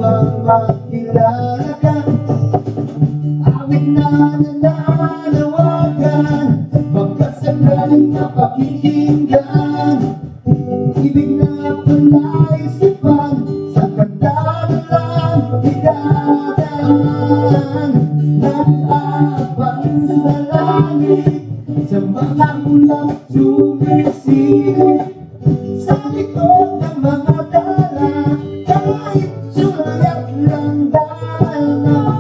bang makilala ka? Awit na nananawagan, magkasagaling mapakikinggan. Ibig na palaisipan, sa kanta na lang idadaan. Nag-aabang sa langit, sa mga ulang sumisilip, sa likod ng mga dala, kahit sulat lang dala.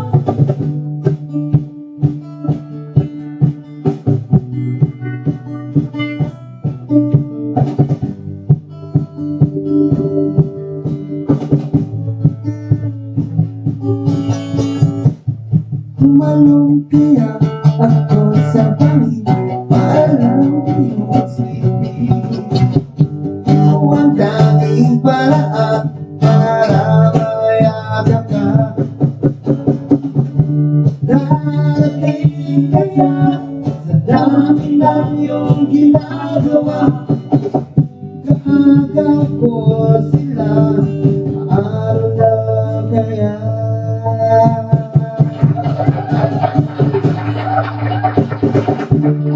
Malungkaya ako sa bangin, parang inusilipin. Ikaw ang tanging paraan para mayagap ka. Darating kaya sa dami ng iyong ginagawa, kaagaw ko sila, araw na kaya.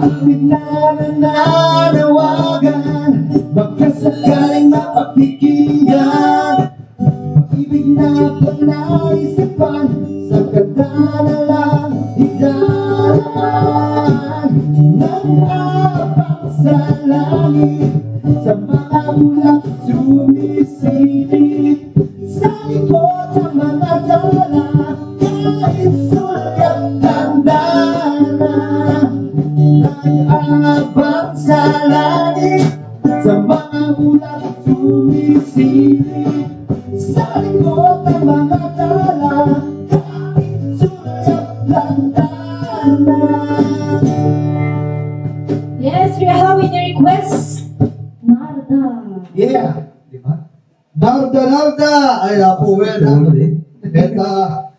Awit na nananawagan, magkasagaling mapakikinggan. Pag-ibig na palaisipan, sa kanta na lang idaan. Nag-aabang sa langit, sa mga ulap sumisilip, sa likod ng mga dala, kahit sulat ng dala. Nag-aabang sa langit, sa mga ulap sumisilip, sa likod ng mga dala, kahit sulat ng dala. Yes, we are having a request. Narda. Yeah, di ba? Narda! Ay, po, well, and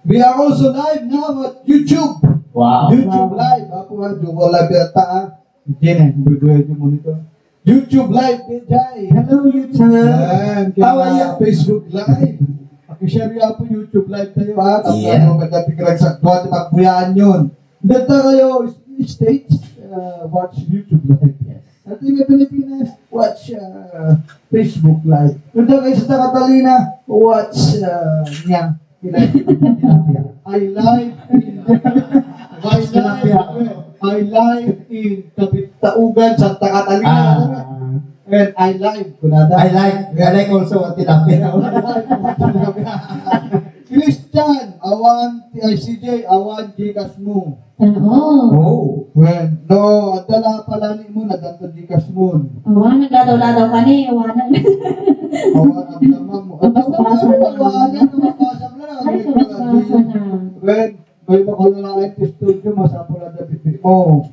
we are also live now at YouTube. Wow. YouTube live. Apo, Jumbo live yata. Hindi bubuhay niyo monitor. YouTube live, Jai. Hello, YouTube. And how are you? Facebook live. Pakishare niyo po YouTube live tayo, ha? Yeah. Tapos, magkapigirag sa tuwa, pagpuyaan yun. Dito kayo, States, watch YouTube live. Yes. At yung Pilipinas, watch Facebook live. Kung kayo sa Catalina, watch niya. I live in Taugan, Santa Catalina. And I live. I like also what tilapia. Christian, awan CJ, awan Gcash mo. Oh. Well, no, adala pala ni mo, nadanto Gcash mo. Awan, nagladaw-ladaw ka ni. Awanan. Awan ang naman mo. At ang Mabasa naman na. mo, awan, mabasa mo na. Ay, nabasa na. Well, may makalala kayo sa studio, masapo na bibi mo.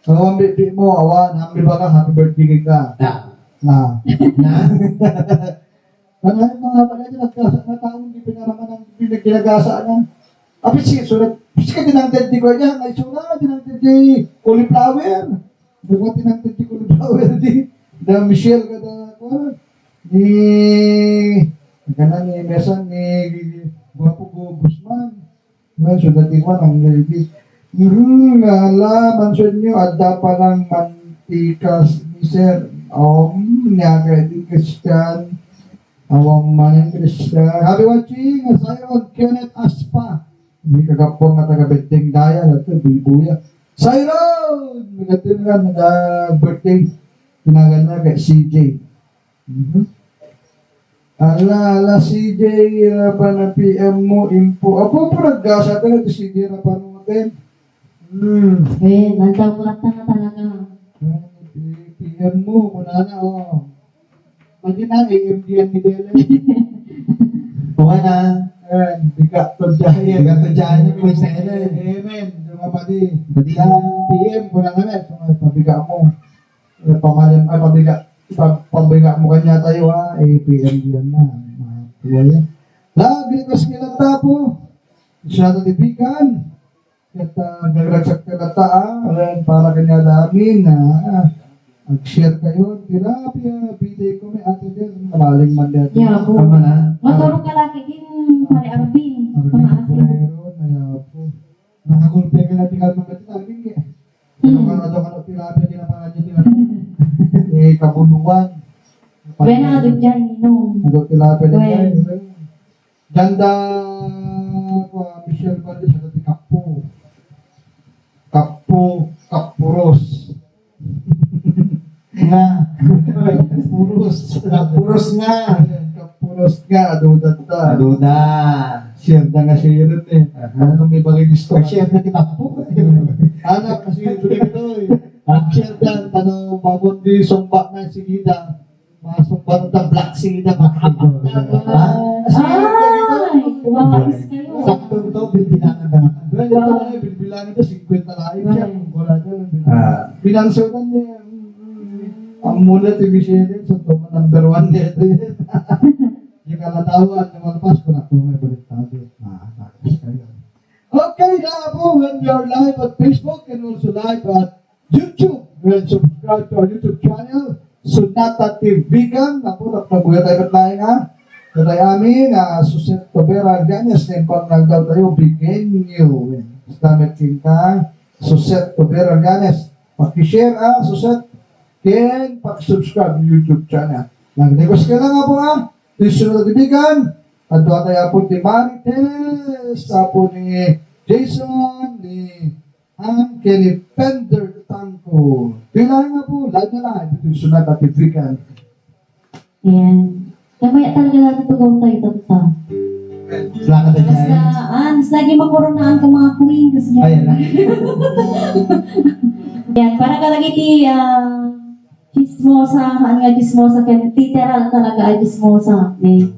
Ang bibi mo, awan, happy birthday ka. Na. Ano yung mga pala dyan, nagkasa na taong hindi pinaraman ng ginagasa na. Apit sige, sulat. Sige, tinangtid di ko niya. Ay, sulat, tinangtid di cauliflower. Bago tinangtid di cauliflower di. Da Michelle ka da ko. Ni kanan ni Mesan ni Guapo Guzman. Well, sulat di ko ang lady. Ngala, mansyon nyo, adda pa lang mantikas ni Sir. Niyaga di Christian. Awang maning Christian. Happy watching, Sayron, Kenneth Aspa. Hindi kagapong na taga-betting daya. Ito, buya. Sayron! Magatin ka, nag-birthday. Tinagal na kay CJ. Ala, CJ, pa na PM mo, info. Apo, nag-gasa ka na, CJ, pa natin. Eh, nandamulat na talaga. PM mo, muna na, oh. Pwede na, AMDN ni Dele. Kuha na. Bigat to dyan. Bigat to dyan yung may sele. Amen. Dumapadi. Pati. PM ko lang naman. Pabiga mo. Pamalim, ay pabiga mo kanya tayo, ha. PM diyan na. Tuwa yan. Lagi ko silang tapo. Siya natibigan. At nagragsak ka na taa. Para kanya namin na mag-share kayo. Tilapia, biday ko may ate din. Malaling man dito. Yeah, po. Tama na. Matulog ka lagi din. Pari-araw kabuluan. Bena adun dyan, no. Ano tilapia din Well. yan. Ganda ko, Michelle Valdez, ano ti Kapo. Kapuros. Nga. Kapuros. Puros nga. Kapuros nga, adudat ta. Aduda. Share na nga share rin eh. Ano may bagay gusto. Pag-share na ti Kapo. Anak, kasi ito ito eh. Share na, tanong babon di sumba na si Gida. Masumba na black sida. Ay, wakas kayo. Sakto to, bibilangan na. Well, ito na eh, bilbilangin ito, 50 na siya. Wala dyan. Binansunan niya. Ang mula ti Michelle, so ito number 1 niya ito yun. Yung kalatawan, yung malpas ko na ito, may balik tayo. Takas kayo. Okay na po, when we are live at Facebook and also live at YouTube, well, subscribe to our YouTube channel, Sunata TV Kan. Napo, nabuya tayo tayo nga. Katay amin, Suset Tobera Ganes, na impang daw tayo, begin you. Damit ka, Suset Tobera Ganes. Pag-share Suset, ken pag-subscribe yung YouTube channel. Nag-negos ka lang nga po Di Sunata TV Kan. At doon tayo po ni Marites, po ni Jason, ni Hank, ni Fender Tanko. Pilahin nga po, live na live. Ito yung Sunata TV Kan. Ayan. Kamaya talaga natin tugaw tayo tata. Salamat na Basta, niya. lagi makoronaan ka mga queen kasi niya. Ayan na. Yan, para kalagiti, chismosa, ano nga chismosa, kaya literal talaga ay chismosa. Eh.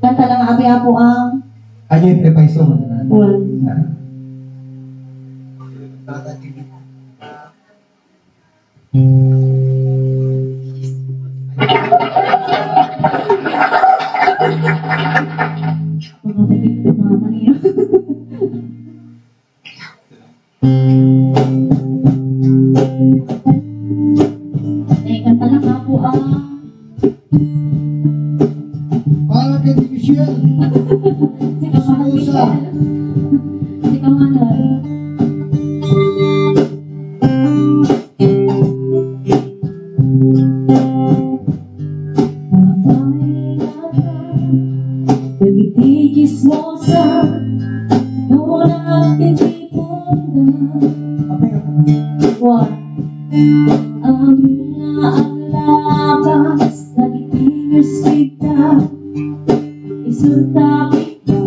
Kanta lang abi po ang Ayan yung prepaiso mo na. well. Mga magiging mga kanina. Eh, kanta lang po ang Para kay ni Michelle. si Kamana. Si Kamana. Nagiti chismosa, nuna titipon na. Amin na ang labas, nagiti kita, isunta kita.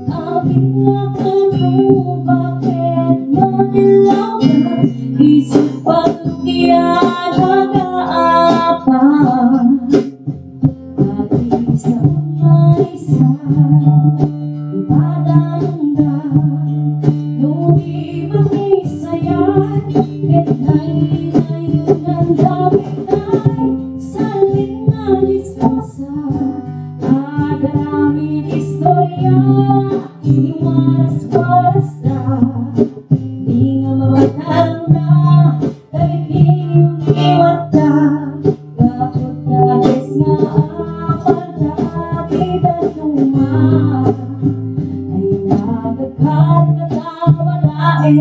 Amin na karo, bakit manilaw ka, isip pagkiyan nag-aapa. Ay,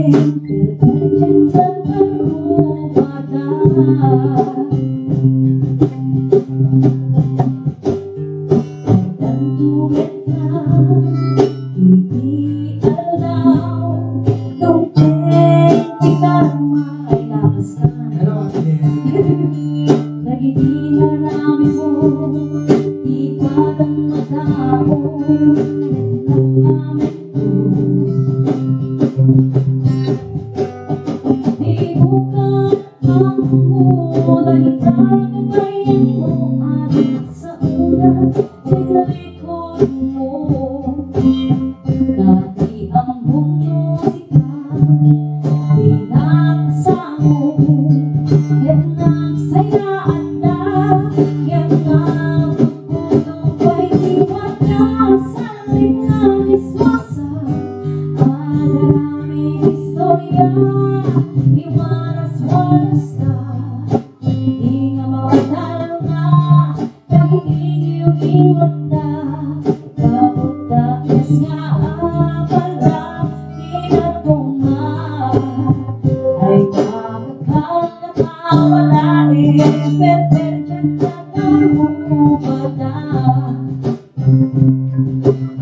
bata.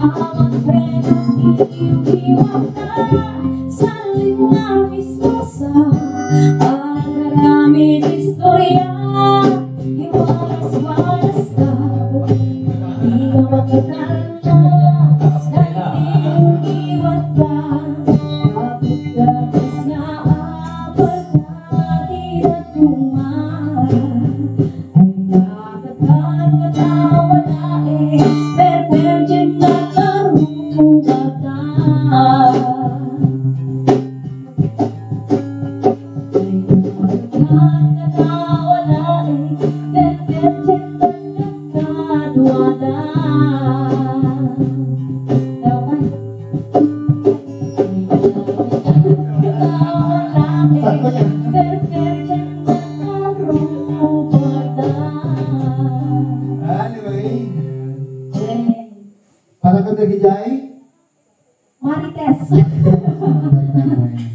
Ang prenos iniiwan na sa linawis mo sa pagkaraming istorya. Iwanas-wanas ka, di ka makatanda sa iniiwan ka. Kapag-kapag nga abad natin at tumara, ay nakakatawa-tawain, per-virgin na karumata. Ay nakakatawa-tawain, per-virgin na nagkadwala. Anyway, para ka nagijay? Marites.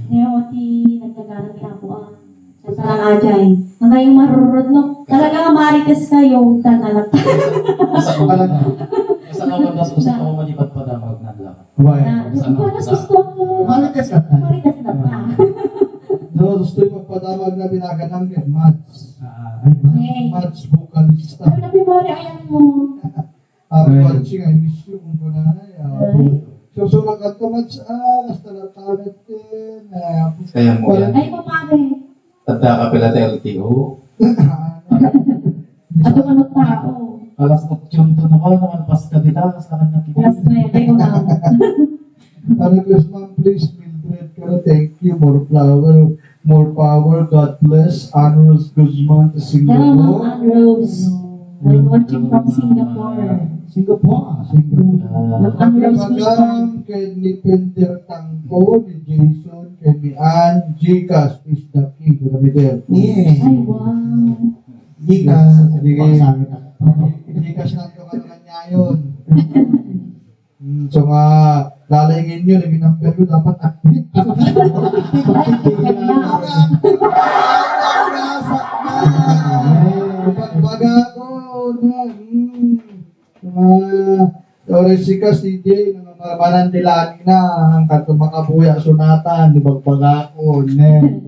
Neoti, nagkagalang pinapuan. Sa salang ajay. Ang kayong marurod, no? Talaga marites kayo. Tanalat. Sa Para ka. naman gusto ko malipat pa damag na lang. Why? Mas gusto ko. Marites ka ta. Marites na pa. No, gusto yung magpadamag na binaganang yan, Mads. Ay, Hey. Mads vocalista. Ano na pimori ayan mo? Watching, I miss you kung kunanay. Susurang ka to, Mads. Basta lang tanet din. Kaya mo yan. Ay, pamari. Tanda ka pala sa LTO. Ato ka ng tao. Alas 8 to na ko, naman pas ka dito. Alas na kanya Last kita. na yun. Ay, Request ma'am, please, Mildred, pero thank you. More power. God bless. Anuls Guzman to Hello, Singapore. Ma'am Ann Rose. I'm watching from Singapore. Singapore. Ma'am Ann Rose Guzman. Kay ni Pender Tangko, ni Jason, kay ni Ann, Gcash is the key to the middle. Yeah. Ay, wow. Hindi ka. Sige. Pagsangit ako. Gcash na ito kanya yun. So nga, lalingin nyo, naging number yun, dapat active. Pagbaga ko na, Oresika CJ, mga manandilanin na, ang kanto makabuya sunatan, di bagbaga ko, ne.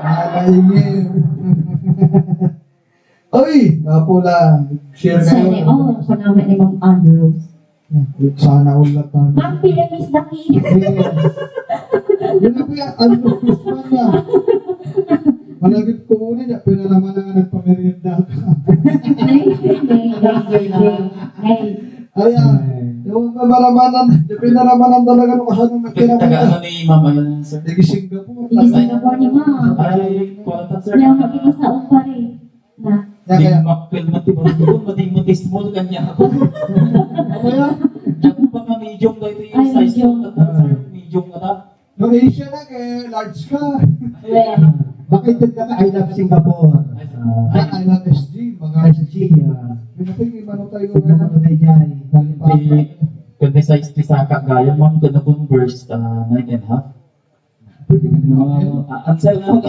Nalaingin. Oy, napula, share Sana, kayo. oh, ako namin ni Ma'am Ann Rose. Sana ulat na. Ma'am, pila miss na ki. Yun na po yan, ano Guzman na. Malagit ko muna niya, pero naman na nagpamerienda ka. Hey. Ayan, yung maramanan, yung pinaramanan talaga nung kasanong Taga nakinaman. ano ni Mama yan, sir? Nagi Singapore. Sige, Singapore ni Ma'am. Ay, kwalatan, sir. Kaya maging sa umpare. Na. Kaya, Di kaya, makpil matibang mati mo kanya ako. kaya, Diyan pa ka medium daw ito yung Ay, size medium. ko na, sir. Medium ka na. nung Asia na, kaya large ka. Well, Bakit din ka I love Singapore? I love SG, mga SG. Pinating imano tayo Singapore ngayon. na dyan. Kundi size ti saka gaya mo, kung converse 9.5. Pwede ka nila. Ansel na ka.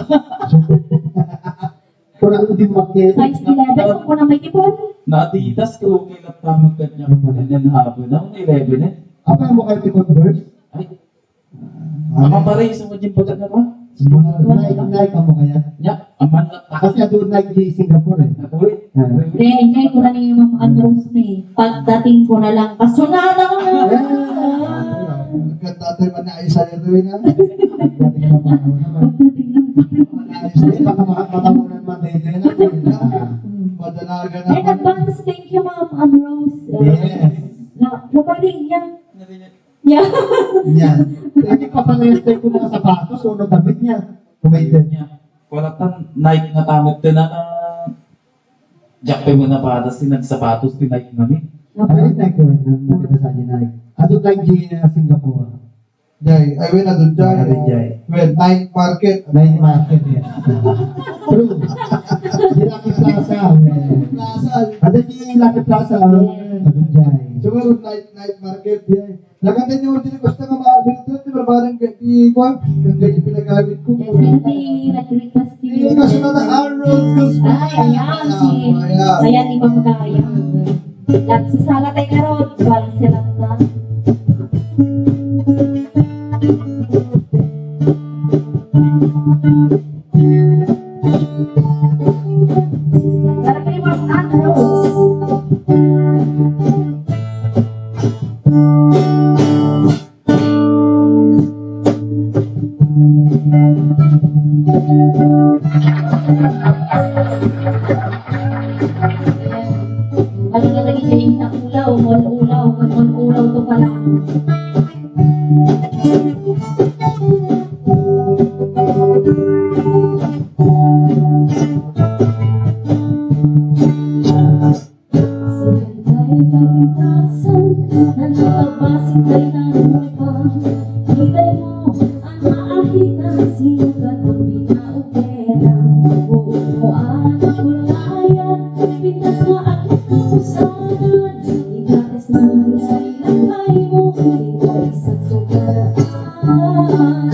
Kung ano din makit. size 11 kung po na may tipon. Na-adidas ko, okay lang tamang kanya. And then hapon na, 11 eh. Apa mo kayo converse? Ay, ama pa rin, sa mga bagat na ba? Like mo kaya? Ya, aman na Kasi doon like di Singapore eh. Natuloy. Hindi ko na ni Ma'am Ann Rose ni. Pagdating ko na lang, kasunada ko na. Ganda tayo man na isa nito yun ha. Dating na panahon naman. Hindi, baka makatamunan man din din natin. Madalaga In naman. advance, thank you Ma'am Ann Rose. Yes. Napaling yan. Yeah. Yan. Hindi pa pangyayastay ko mga sapatos o ano damit niya. Kumaintin. Wala tan Nike na tamot din na Jack pa mo na para sinagsapatos ti Nike namin. Ay, like ko. Nakita sa akin like. Ato like di Singapore. Jay, ay wala doon Jay. Ay, Jay. Well, night market. Line market yes. True. Di Lucky Plaza. Plaza. Ada di Lucky Plaza. Jai. Siguro night market yan. Lagan din yung ordinary gusto nga maabot ito. Di ba parang di ko yung pinagamit ko. Yes, hindi nag-request Hindi ka sila na Harold Guzman. Ay, ayan, si... Ayan, di ba magkaya? Nagsasala tayo karoon, balik sila na. Para kayo mas Andros. Ano na lagi siya yung ulaw, ulaw to pala. Sigantay kapitasan, nanatabasin tayo ng upang hintay mo ang maahitan, sinugat ang pinaupera. Buuan ang kulayan, pintas na at nakapusanan. Igates na sa ilangay mo, ito isang sugaraan.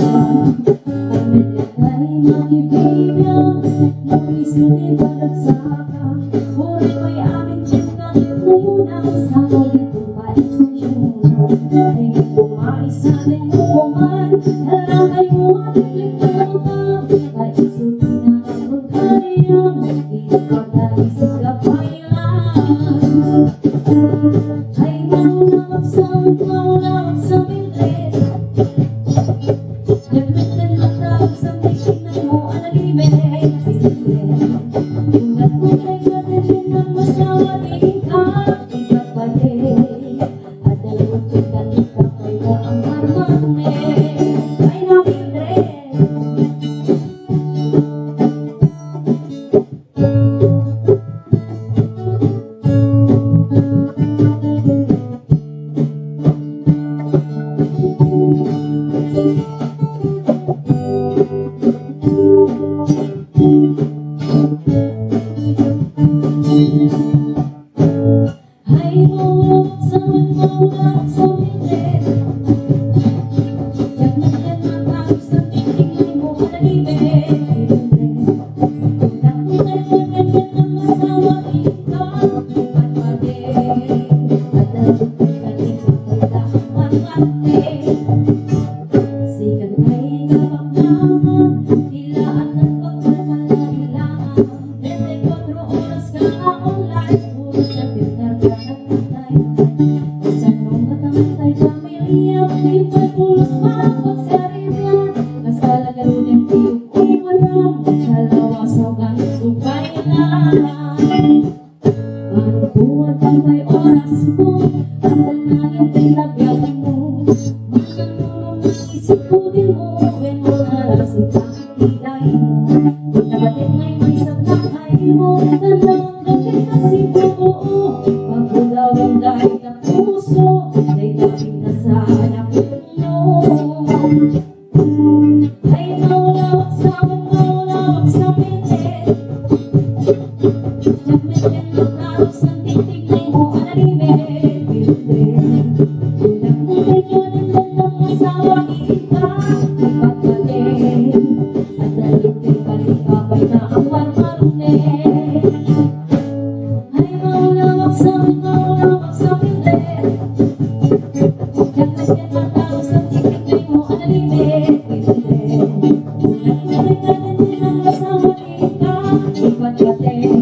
Pagmedya tayo makibibiyang, Luis Ludi Balagsaka. Uri ko'y aming tiyanggang, ngayon ang isang ulit kumaisasyon. Ay kumaisa din mo kuman, nalangay mo at ilikota. Kaisutin na ang magkariyang, ikaw dahil sa kapailan. Ay mauna magsamit rin. Nagmitin at tawag sa pikinan mo, analimin. Ingat mo kay ganatin ng masawa din ka, ikapatid. At dalawin ka nito kaya ang harmane. Ay namin rin. Ay mawag sa mintin. Yakmakan ang tapos ng titignan mo analimin. Unak mo kay ganatin ng masawa din ka, ikapatid. At dalawin ka nito kaya ang harmane. Sikat ay kapaknaman, tilaan ng pagpapalailangan. 24 oras ka na online, puro sa filter ka nagtatay. Sa nung katamantay pamilya, di pa'y pulos mapagsarimyan. Kasalagaro din tiyong ko'y walang, salawasaw ka ng supailan. Paano buwan ka may oras mo, ang dalangin pinagyan mo. Mananulong ang isip ko din mo, when mo nalasin sa kilay mo. Kung nabatin ngay may sangkakay mo, nananggapin kasi buo. Pagkulawin dahil ng puso, ay dating nasa hanapin mo. Ay maulawak sa pilit. Yakmitin ang taros ng titignan mo, analimin. Unak mo kay ganatin ng masawa ika, ikapatid. At dalawin ka likabay na ang marmarune. Ay maulawak sa pilit. Yakmitin ang taros ng titignan mo, analimin. Unak mo kay ganatin ng masawa ika, ikapatid.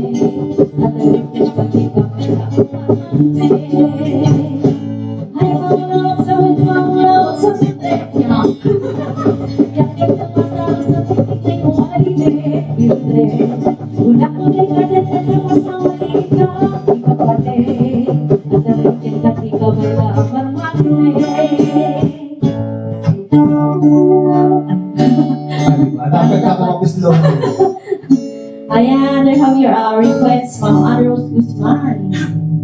At dalawin ka likabay na ang marmarune. Ay maulawak sa pilit. Yakmitin ang taros ng titignan mo, analimin. Unak mo kay ganatin ng masawa ika, ikapatid. At dalawin ka likabay na ang marmarune. Dapat ako mag-slow. Ayan, I have your request from Andros Guzman.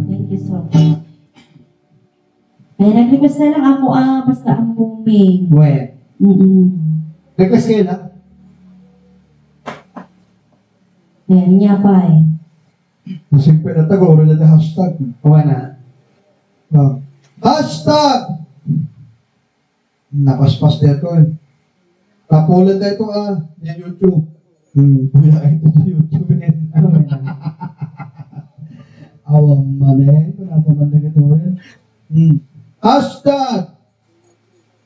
Thank you so much. Ay, nag-request na lang ako, basta ang booming. When? Request kayo na. Ayan, niya pa eh. Masing pwede na tago, ulo na hashtag. Kuha na. Oh. Hashtag! Napaspas na ito eh. Kapulan na ito yung YouTube. Kuya ito sa YouTube eh. Awang mali. Naman na ito eh. Hashtag!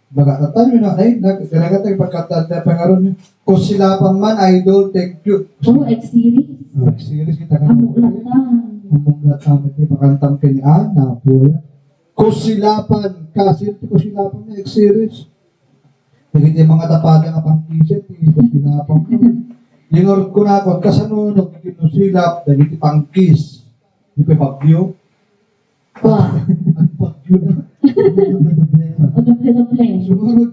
Baga tatan yun na eh. Nagkanagatay pagkatanda pangaroon yun. Kung sila pang man, idol, thank you. Oh, X-series. Series kita kan. Amok latan. Umumlat namin ito, pakantang kinian, napuya. Kusilapan, kasi ito kusilapan na X-series. Hindi mga tapada nga pang t-shirt, kusilapan ko. Yung orot ko na ako, kasanunog, kinusilap, dahil iti pang kiss. Di pa bagyo. Wah. Ang bagyo na. O doble-doble. Sumunod,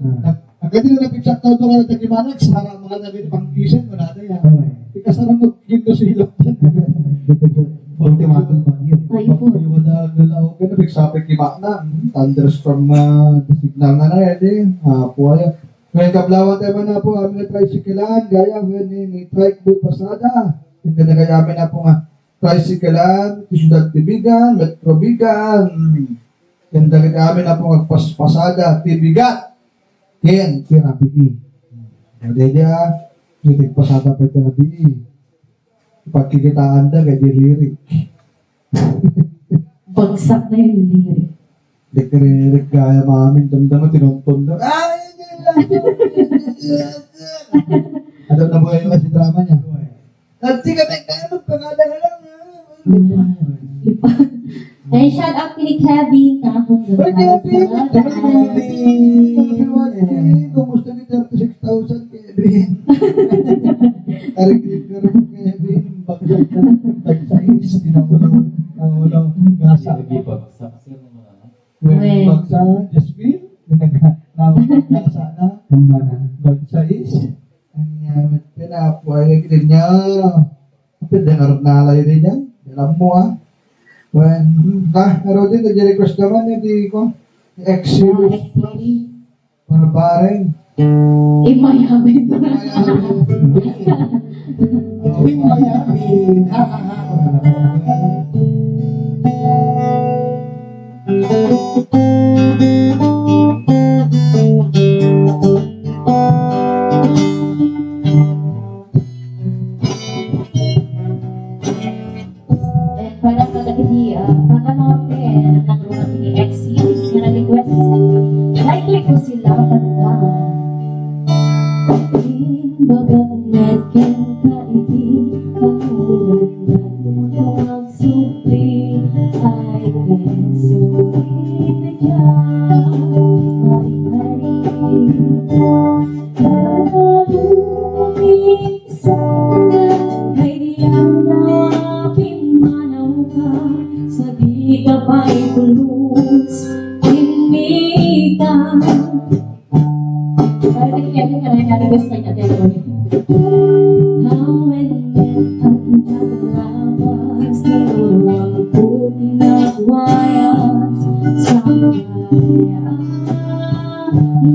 agad yung napiksak tao doon ka na tagimanag, sarang mga naging pang t-shirt, wala na yan. Ikasanunog, kinusilap. Ultimatum bagyo. Typhoon. Yung mga galaw ka na, bigsabi kima na. Thunderstorm na, signal na na yan eh. Puwaya. Ngayon kablawan tayo man na po, amin na tricyclean, gaya, ngayon ni trike boy pasada. Hindi na gaya amin na po nga, tricyclean, Ciudad Tibigan, Metro Bigan. Yan dagit amin na po magpaspasada, Tibigat. Yan, Kirabi. Hindi niya, hindi pasada pa Kirabi. Pagkikitaan na, kaya dilirik. Bagsak na yung lirik. Hindi ka rin gaya mamin, damdama, tinuntun na. Ano na buhay yung kasi drama niya? Nanti ka may kaya magpangalan na lang. Eh, shout out kini Kevin na akong Ay, Kevin! Kevin! Kumusta ni 36,000, Kevin? Tarik-tarik ka rin, Kevin. Bagsak na. Tag-sais. Tinawalaw. Gasa. Lagi bagsak sila ng mga ano. When bagsak, Jasmine. Gasa na. Bagsais. Ang yamat ka na. Puwaya ka din niya. Kapit din arot na alay din yan. Alam mo When, naroon din, nag-request naman, hindi ko. X-series. X-series. Barbaring. Imayabit. Miami. Para pagkakitiya, pagkanotin ng mga X-series na request. Likely ko sila pagka. Bagat kang kaiti, pangulan na magsupli, ay kesulit na Kalulungin sa ay diyan na pimanaw ka, sa di ka pa'y kulus, imitan. Para nagkiyagin ka na yung nalagos na niya, Delon. Hawin at nagalabas, nilawang puti na buwayas, sa kaya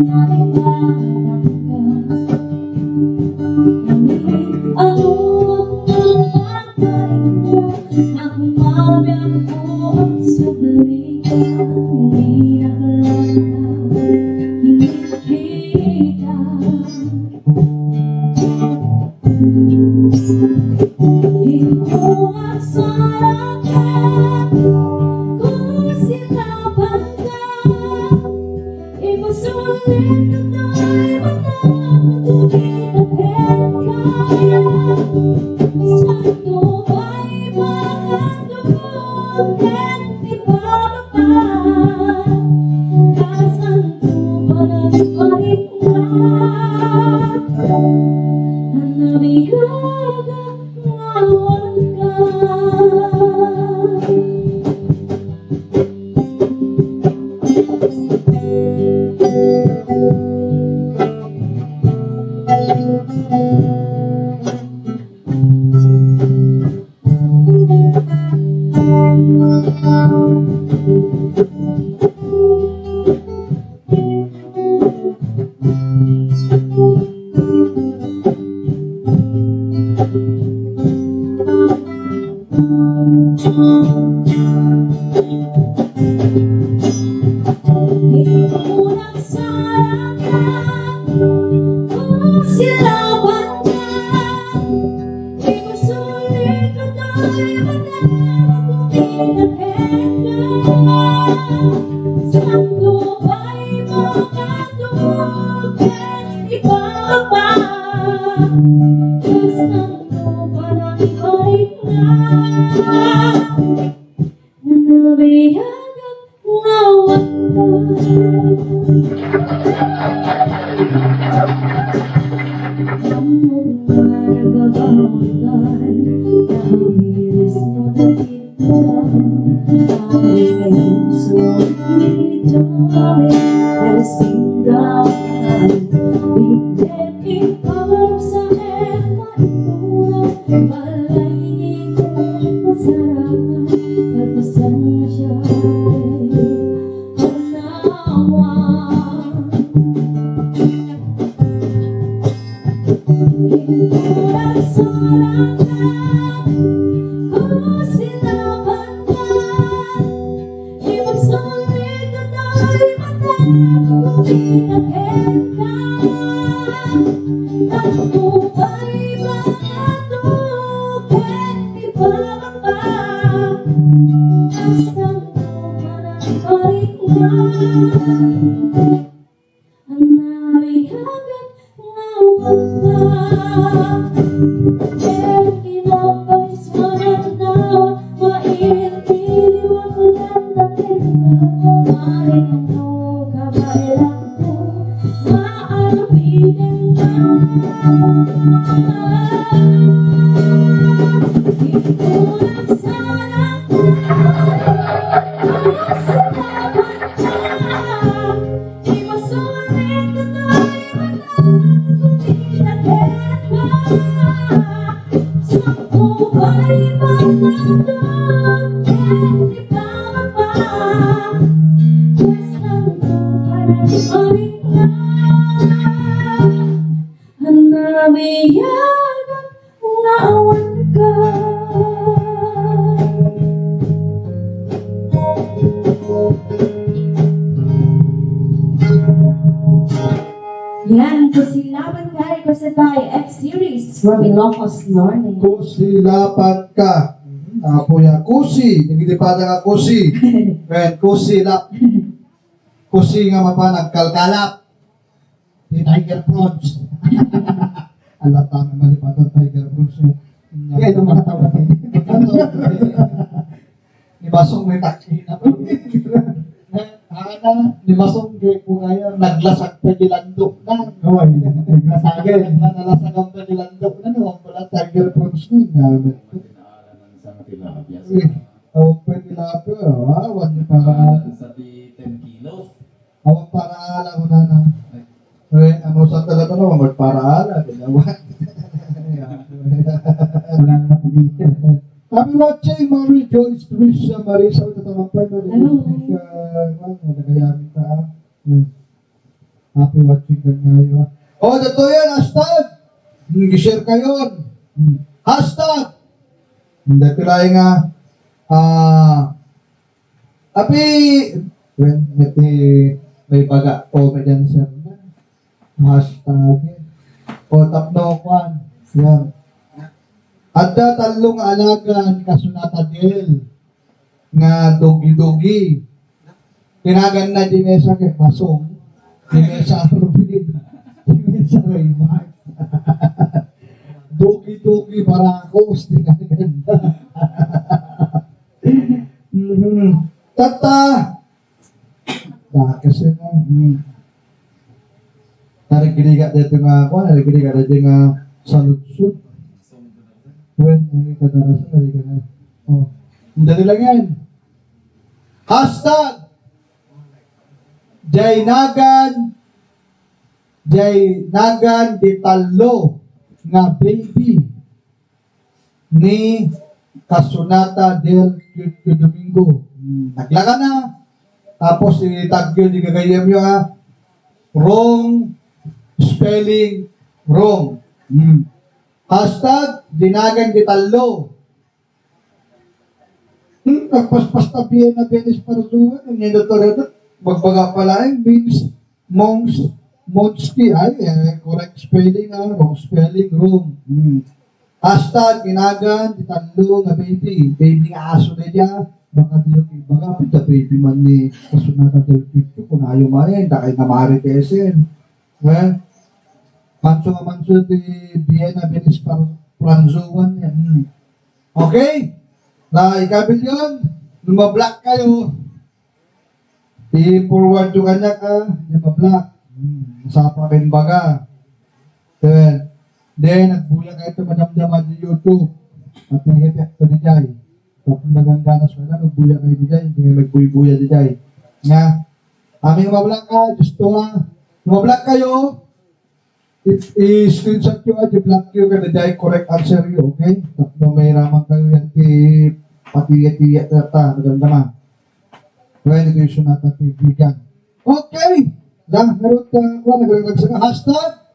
nalipanan ka. Ako ang akala na kumabang ko ang sublikan, hindi nakalala, hindi kita. Hinungan sa lahat kung sinapan ka, ipasulit na tayo matapatuloy na kaya. Santo ay mga lubog at ibababa, kasanto man ang pahingat. Hanabiyaga ngawan ka. Yan, Kusilaban ka, requested by F-Series from Ilocos Norte. Kusilapan ka. Apo ya, kusi. Nagdipada ka kusi. Kaya kusilap. Kusi nga mapanag, kalkalap. Si Tiger Prawns. Alat ang malipatan Tiger Cruz. Kaya itong mga tawag. Ni Basong may taksi na. Ni Basong kay po kaya naglasag pa dilandok na. Oo, naglasagin. Nalasag ang pa dilandok na. Ang pala Tiger Cruz na. Nga. Awang pa tilapia. Awan ni para. Sa di 10 kilos. Awang para ala ko na na. Ano sa talaga na. Awang para ala. Dalawa. Wala na dito. Happy watching, Marie Joyce, Trisha, Marisa, ito tamampay, Hello. Nagayamin ka, Happy watching ka niya, Oh, dito yan, hashtag! Nag-share kayo. Hashtag! Hindi pala nga, happy, may baga, comedian siya. Hashtag, tapno kwan, yan. Adda talong alagan kasunata del nga dogi-dogi. Kinagan na di mesa kay Basong, di mesa Rubin, di mesa Raymar. Dogi-dogi barakos, tinagan na. Tata! Kasi na. Narigiriga dito nga ako, narigiriga dito nga saludsud. When kadalasan lagi ka na. Oh. Dali lang yan. Hashtag Jaynagan di talo nga baby ni Kasunata del Domingo. Naglaka na. Tapos itagyo di gagayam yun wrong spelling wrong. Hashtag Dinagan di talo. Nagpaspas na biyan na Benes Parzuan. Ang nindot magbaga pala means Monski. Ay, correct spelling wrong spelling wrong. Hashtag inagan di talo nga baby. Baby nga aso na niya. Baka di yung iba nga, pita baby man ni kasunata del pito. Kung ayaw man eh, dahil na maritesin. Manso nga manso di Vienna Venice Franzuan yan. Okay? Na ikabil yun. Lumablock kayo. I-forward yung kanya ka. Lumablock. Masapa rin baga. Then, nagbuya kayo ito madamdaman di YouTube. At nangipit ko di jay. Tapos nagangganas ko na, nagbuya kayo di jay. Hindi nagbuya di jay. Nga. Aming lumablock ka. Just to lumablock kayo. I-screenshot nyo at i-block nyo ka di jay. Correct answer nyo. Okay? Tapos may ramang kayo yan pati-tiya ta. Madamdaman. Kaya nag-issue natin tibigan. Okay! Meron ko, naglalagay sa hashtag.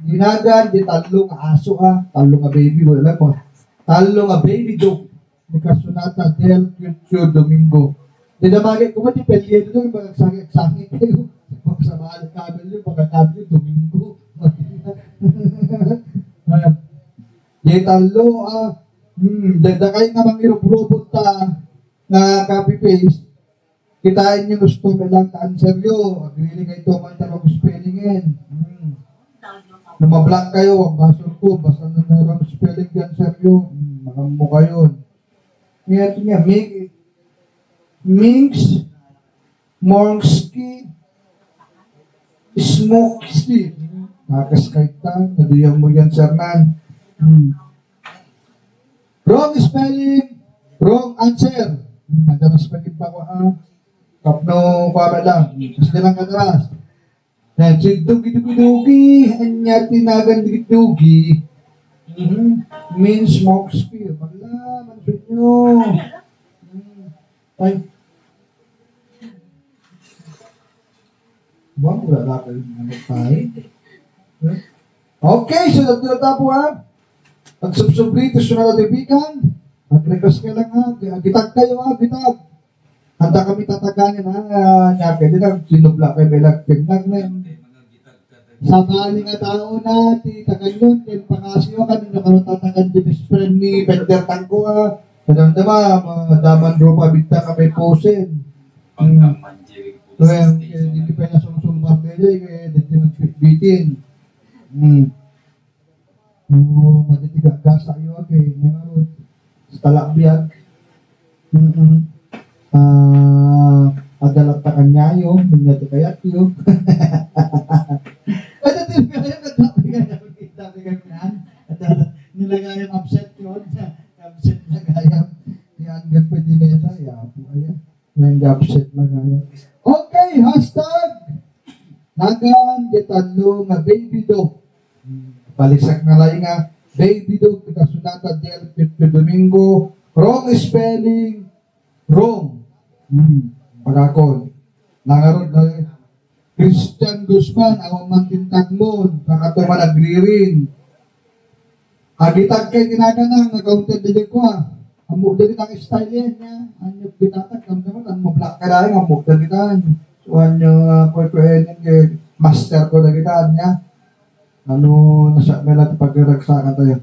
Ginagan, di talong aso talong baby, wala po. Talong baby dog. Ni Kasunata del Culture Domingo. Di namagay ko ba, di pwede doon, pagkasangit kayo. Sa mahal kabel yun, pagkakabel yun, Domingo. Di talo, dagdakay nga mangirop-robot na copy-paste. Kitain nyo gusto lang ka-answer nyo. Agrili kayo ito man tarong spellingin. Lumablock kayo, ang basol ko, basta na narang spelling yan sir nyo. Makambo kayo. Ngayon ito niya, Minx, Morski, Smokesty. Nakaskite ta, naduyang mo yan sir nan. Wrong spelling, wrong answer. Madama spelling pa ko Kapno para lang. Kasi lang kadaras. Then, si dugi-dugi-dugi, anya tinagan dugi-dugi. Means smoke spear. Wala, mansyon nyo. Ay. Buwan, wala na kayo mga tayo. Okay, so natulata po Pag-subscribe, sunod na tibigan. Mag-request ka lang Gitag kayo gitag. Handa kami tataganin niya pwede lang sinubla kayo belag tingnan na sa mali nga tao na ti taganyon kin pakasyo kami nakaroon tatagan di best friend ni Bender Tangko kadang-dama daman ropa bigta kami posin kaya hindi pa na sumsulbar kayo kaya hindi magbitin matitigak gasa yun kaya ngayon sa talakbiag adalat ta kanyayo, bunyado kayat yo. Ito din kaya kadabi ganyan. Nilagay ang upset yun. Upset na gaya. Yan gan pwede nesa. Yapo kaya. Yan upset na gaya. Okay, hashtag. Nagan getalo nga baby dog. Balisak na lang nga. Baby dog. Kasunata del Domingo. Wrong spelling. Wrong. Pagkakon. Nangarod na Christian Guzman, awang mantintag mo, nakatuman agririn. Agitag kay ginaganang, nag-counted din ko Amo din ang style yan niya. Ano bitatag, kamdaman, ang mablock ka dahil, amo din kita. So, ano, pwede master ko na kita niya. Ano, nasa melat pag-ragsakan tayo.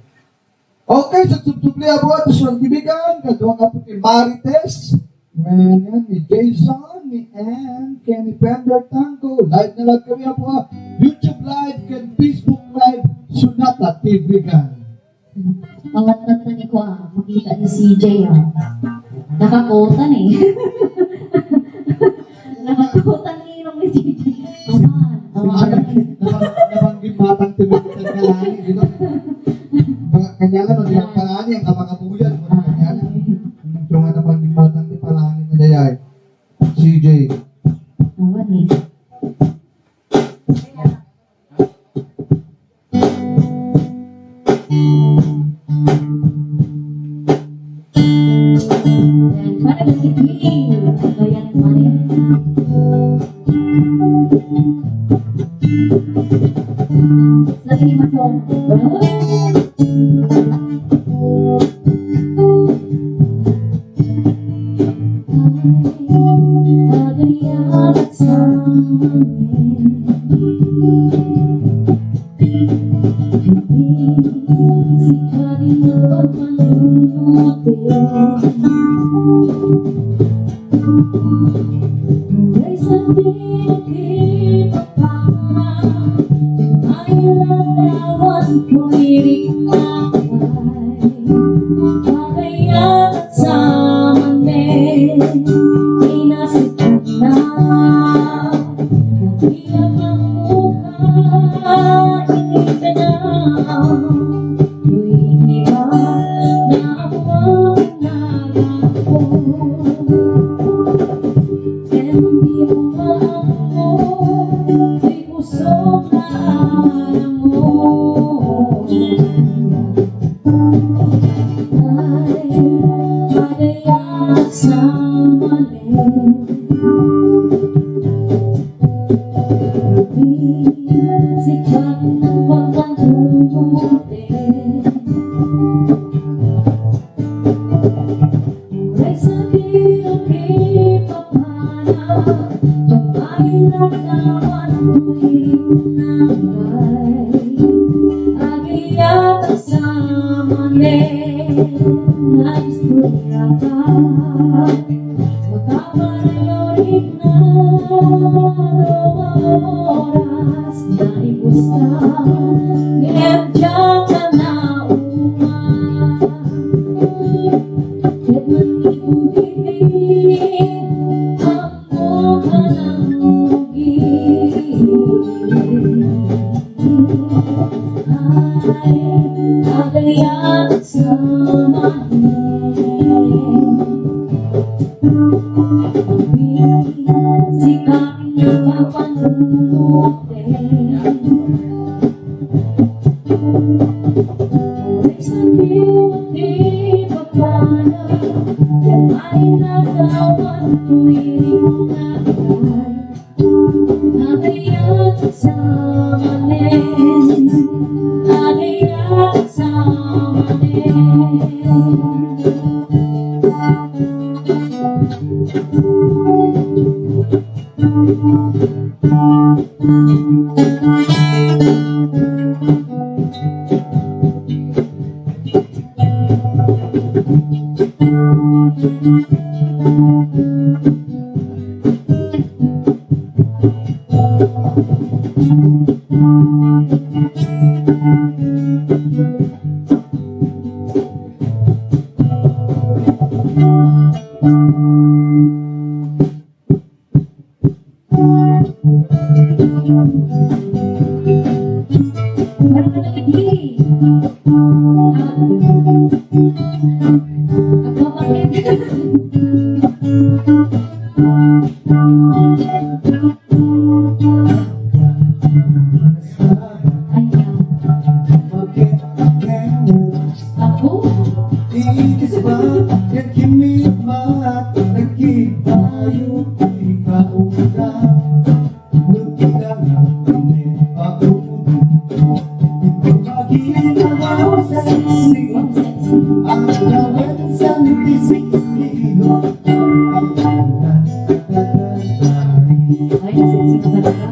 Okay, sa subsubli ako at sa bibigan, kadwa ka po ni Marites. Ngayon, ni Jason, ni Ann, Kenny Pender Tango. Live na lang kami po. YouTube Live, and Facebook Live, Sunata TV Gan. Pangat na ni ko makita ni CJ Nakakotan Nakakotan ni nung ni CJ. Nabanggit matang timikitan ka lang, di ba? Kanya lang, ang palani, ang kamakabuyan. Kanya lang. Yung nga nabanggit matang ni palani na dayay. CJ. Awan Mana begitu? Goyang kemarin. Lagi dimasuk. Ada yang bersama. Sikadi Hindi mo maamo, di usok na alam mo. Ay, padayak sa mali. Sikat ng pagpantumuti. Ay sabi okay papana, diyan ay naglaman tuwing nangay. Agiyat sa mali, naistorya ka. Magkapalayorik na oras na igusta. Ngedya ka na umay. Ket manibudibig ang mukha ng mugi. Ay, agayat sa mali. Sikapin niya panunukte. Ay sabihin di pagpana, yan ay nagawan tuwing nagay. Agayat sa mali, agayat sa mali. Ako? Itis ba yan kinimat, nagkibayo ikaw na. Nagkilang pinit ako, ito maginawa sa sisi. Ang lawan sa nisip-nilo, ang tanan-tanan-tanin. Ay, nasisig ka talaga.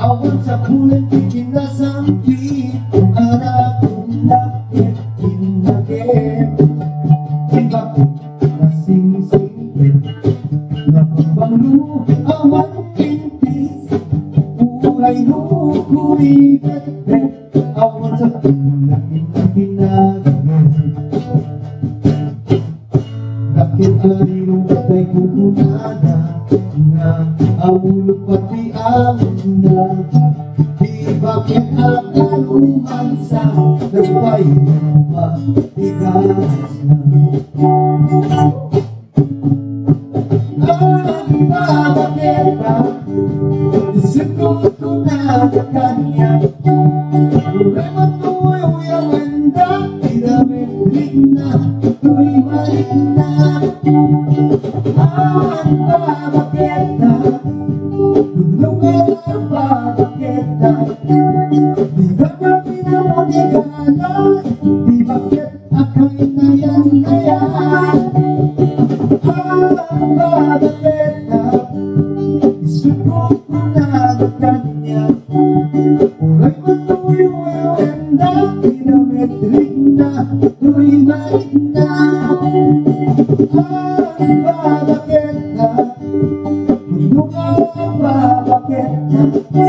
Awan sa bulan ikinasampi, anak kong nakit kinagin. Iba ko nasing-singin, napapanglu awan pintis. Buhay mo kumibet-bet, awan sa bulan ikinagin. Dakit alino patay kukunada, na awulog pati ang na. Di bakit ang kaluman sa nagpayo ba tigas na. Ang bakit ba isip ko na kanya. Uray matuloy ang handa, pinamit na tuloy malik na. Ang bakit na bakit na di ka kami na matigala, di bakit akay na yan na yan. Bakit na isipot ko na na kanya, uray matuyo enda kilometrik na tuloy balik na. Bakit na ano ka bakit na di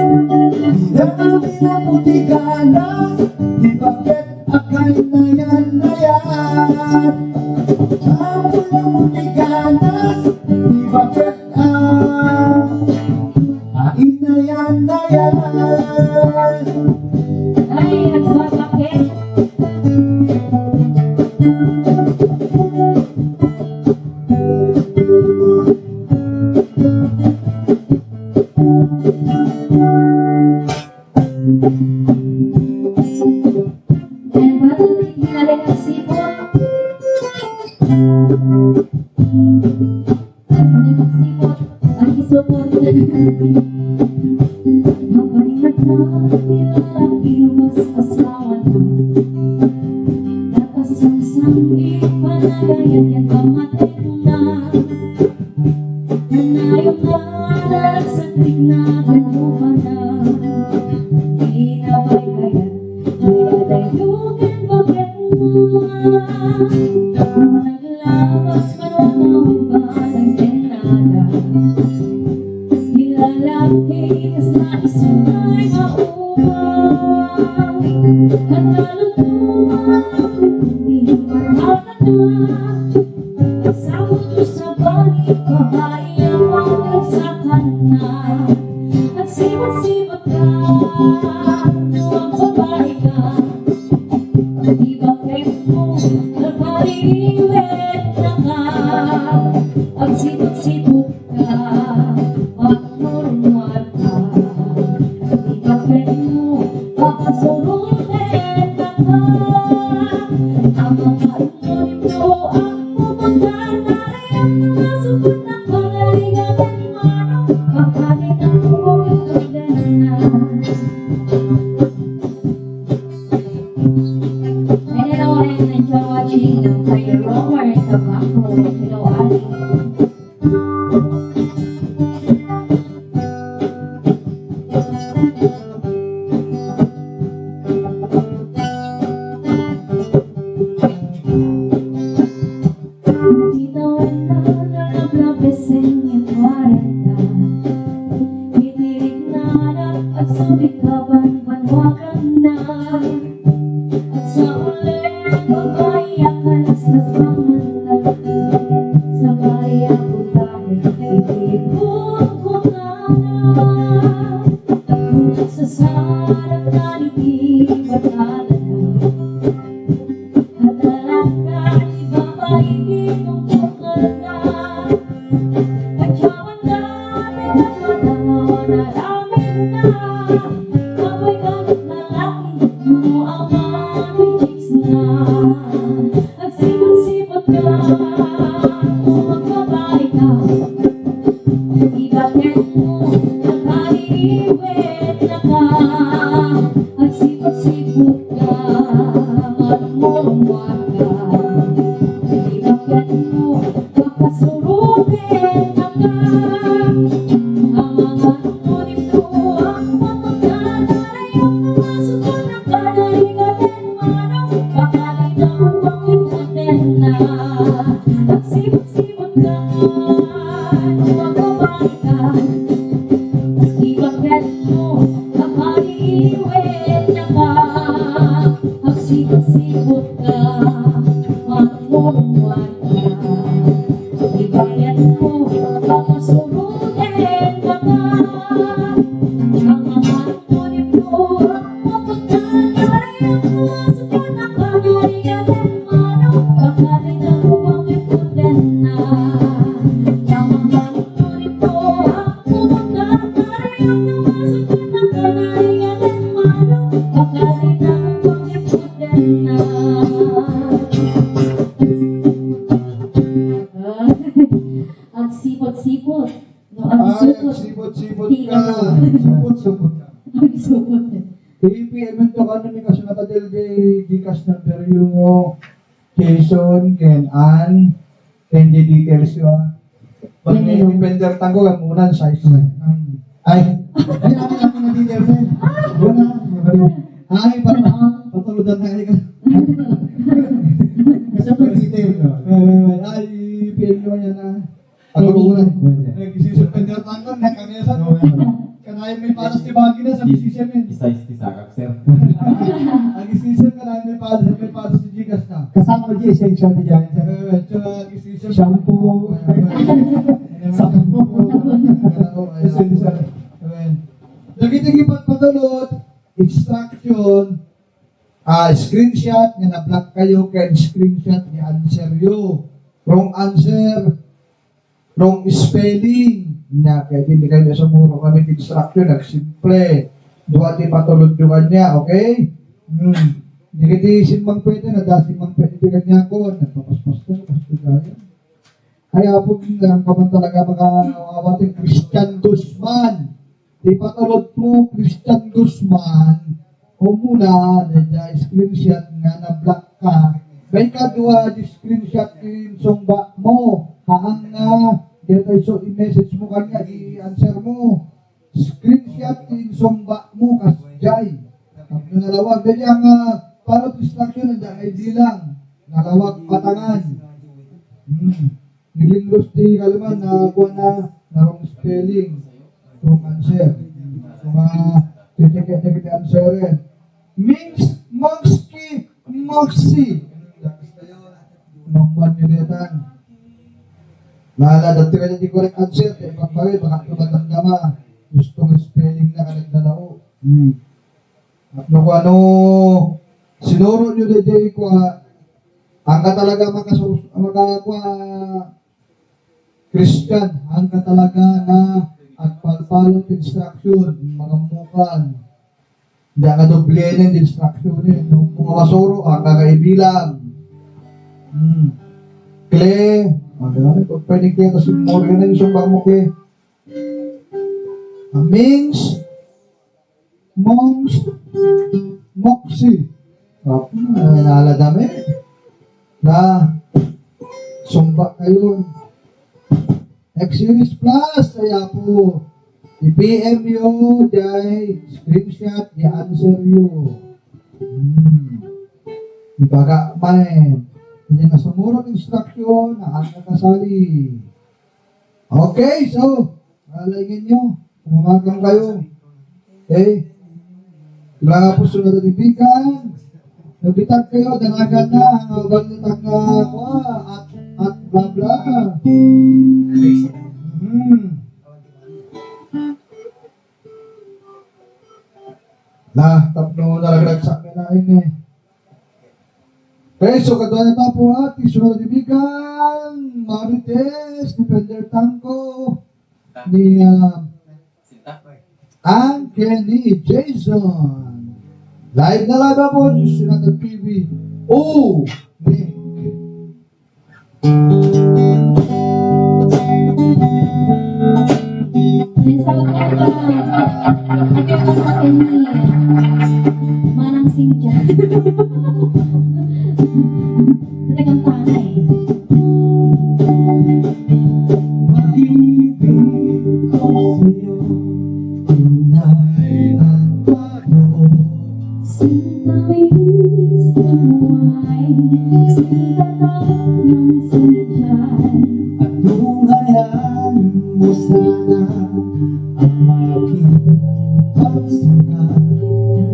na kami na matigala, di bakit akay na yan na yan. Ako lang matigalas, di bakit ain na yan na yan. Ay, nagbabakit. Dahil bago tinggalin ang sipot. Ang sipot, ang isupot. Mabalikat na nilalaki mas asawa na. Nakasamsang ipanagayan yan pamatin na. Nanayong na nalagsakit na ganduha na. Di na ba'y kaya mayadayukin bakit mo. Naglabas manunawin ba ng tenada. Nilalaki kas nais mo'y maumay. At nalutuan hindi marata na. Kasama ko sa balik kahaya magkagsakan na. At sibat-sibat ka, ang babae ka. Di bakit mo nagpaliwet na ka. Ang sipot-sipot ka, magmurmuar ka. Di bakit mo papasurutin na ka. Ang mga inunin mo ang pumunta na rin. Nasubot na pagalingan at manong kakalit ang bukit ng dena. And hello, I enjoy watching the fire roamer sa bako. Hello, Ali. Bitawan na nakablabeseng yung 40. Itirik na at sumikaban banwakan na. At sa uli babayakan as nasamanlag. Sabay ako dahil itipon ko na na. Kung nagsasarap na nitibat ala na. Hatalan na ibabayin mong tukal na. Pagyaman namin at matanaw na ramin na. Ako'y gamit na laki mo ang mga chicks na. At sipot-sipot ka kung magbabae ka. Di bakit mo nagpaliwet na ka. At sipot-sipot ka, magmurmuar ka. Di bakit mo papasurutin na ka. Ang mga nunin mo ang pumunta na rin. Nasubot na kanalingan at manong kakalit ang bukit ng dena. At sipot-sipot ka, magbabae ka. Di bakit mo napaliwet na ka. Ang sipot-sipot ka, magmumumuan ka. Di bakit mo papasurutin na ka. Ang mga nunin mo ang pupunta na rin. Nasubot na kanalingan at manong kakalit ang bukit ng dena. Ang mga nunin mo ang pupunta na rin. Nasubot na kanalingan at manong kakalit ang bukit ng dena. Ang sipot-sipot. No, ang Ay, supot. sipot-sipot Di ka. ano. Supot i-PM ito ano ni kasi natadil di Gcash number yung Jason, Ken, Ann, and the details yun. Pag may vendor tango, muna size mo. Ay, natin na details eh. Doon na. Ay, patuludan na kayo. Kasi po details. Ay, i-PM nyo yan na. Paguluran. Nag-isisip vendor tango, nakanesan. Kanayan may paras ni Bagi na sa bisisyan yun. Isa-istisakak, sir. Ang isisyan kanayan may paras si Gcash na. Kasama ko di essential ni Jan. Tsaka isisyan. Shampoo. Essential. Nagitigi patulot, instruction, screenshot, nga na-block kayo, kaya screenshot ni answer you. Wrong answer, wrong spelling. Nga, kaya hindi kayo sa muro kami instruction, nagsimple. Duwati patulot yung kanya, okay? Hindi kiti sinmang pwede, nadasin mang pwede di kanya ko, nagpapaspas ka, pasto gaya. Kaya po, ang kaman talaga makawating Christian Guzman. Di patulot mo, Christian Guzman, o muna, na screenshot nga na-block ka. May kadwa, di screenshot yung sumba mo, haang nga, dito so i-message mo kanya, i-answer mo. Screenshot yung sumba mo, kasjay. Tapos nalawag, dahil ang parang distraction, nandiyan ay di lang. Nalawag patangan. Naging lost di kalaman, nakakuha na wrong spelling, wrong answer. So titikit answerin. Mings, Moxie, Moxie. Nomban nyo dito. Mahala, dati ka di correct answer, kaya ipapawin, baka tumatandama. Gustong spelling na kanagdalao. At nung ano, sinuro nyo DJ ko, ang ka talaga makakuha, Christian, ang ka talaga na at palpalot instruction, mga mukan. Hindi ka dublihin yung instruction eh. Nung mga masuro, ang kakaibilang. Kle, pag pwede kayo, tapos yung morgan na yung sumba mo ke. Mings, Mongs, Moxie. Naladami. Na, sumba kayo. X-Series Plus, kaya po, i-PM nyo, dahil screenshot, i-answer nyo. Ibaga man. Hindi na sumurot instruction, nakakasali. Okay, so, alagin nyo, kumagang kayo. Okay? Kailangan po sunod at ibigan. Nagitag kayo, danagan na, ang ganitag na, at blah blah. Lah, tapno nalaglag sa akin na ini. Okay, so kadwa na tapo at isunod na ibigan, Marites, Defender Tanko, ni Ann Kenny Jason. Live na live po, sunod na TV. Oh! Nick. Manang Sinja. Talagang tanay. Pag-ibig ko sa'yo, tunay ang pag-oo. Sintamis ng buhay, sintatang ng sinjay. At tunghayan mo sana ang aking pagsunod.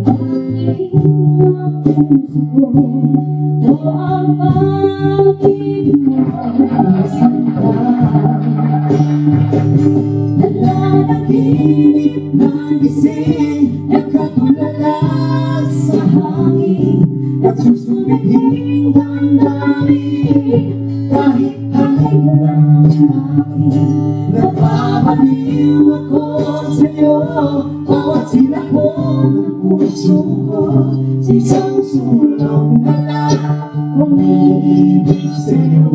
Pag-ibig ang puso ko, o ang pag-ibig mo sinjay. Nalalaginip ng gising, ang katulala sa hangin, at susumiging damdamin, kahit hangin lang ang akin. Napapaliw ako sa'yo, bawat sila ko ng puso ko, sa isang sulong na lang, umiibig sa'yo.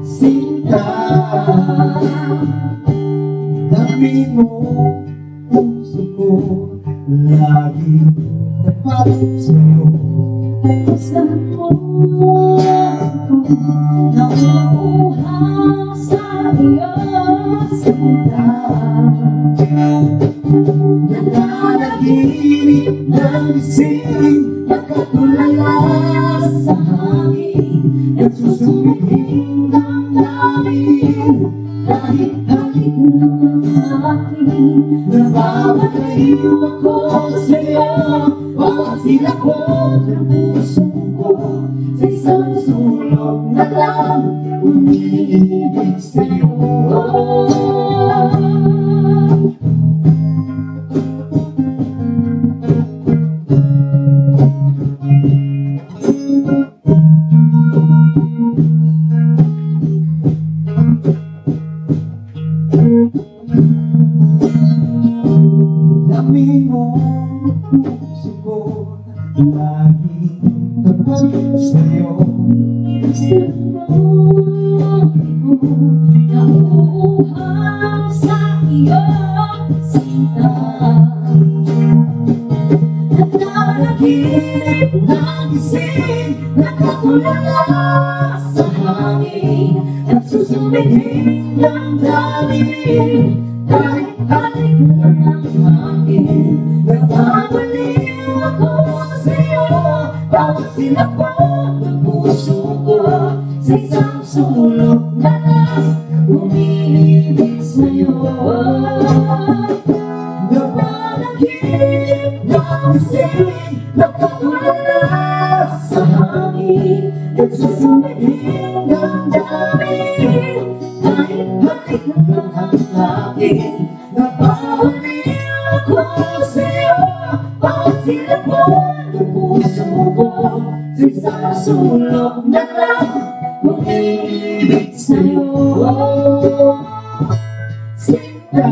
Sinta, Dami mo puso ko laging tapat sa'yo. Sa puso ko nauuhaw sa iyo sinta. Nananaginip ng ising nakatulala sa hangin at susumiging damdamin. Kahit halik ng aking nababaliw ako sa'yo. Bawat silakot ng puso ko sa isang sulok na lang umiibig sa'yo. Lamin mo ang puso ko laging tapat sa'yo. Nauuhaw sa iyo sinta. Nananaginip ng ising nakatulala sa hangin at susumiging damdamin. Kahit halik ng hangin, nababaliw ako sa'yo. Bawat silakot ng puso ko sa isang sulok na lang umiibig sa'yo. Nananaginip ng ising nakatulala sa hangin at susumiging damdamin. Kahit halik ng hangin, nababaliw ako sa'yo. Bawat silakot ng puso ko sa isang sulok na lang umiibig sa'yo. Sinta,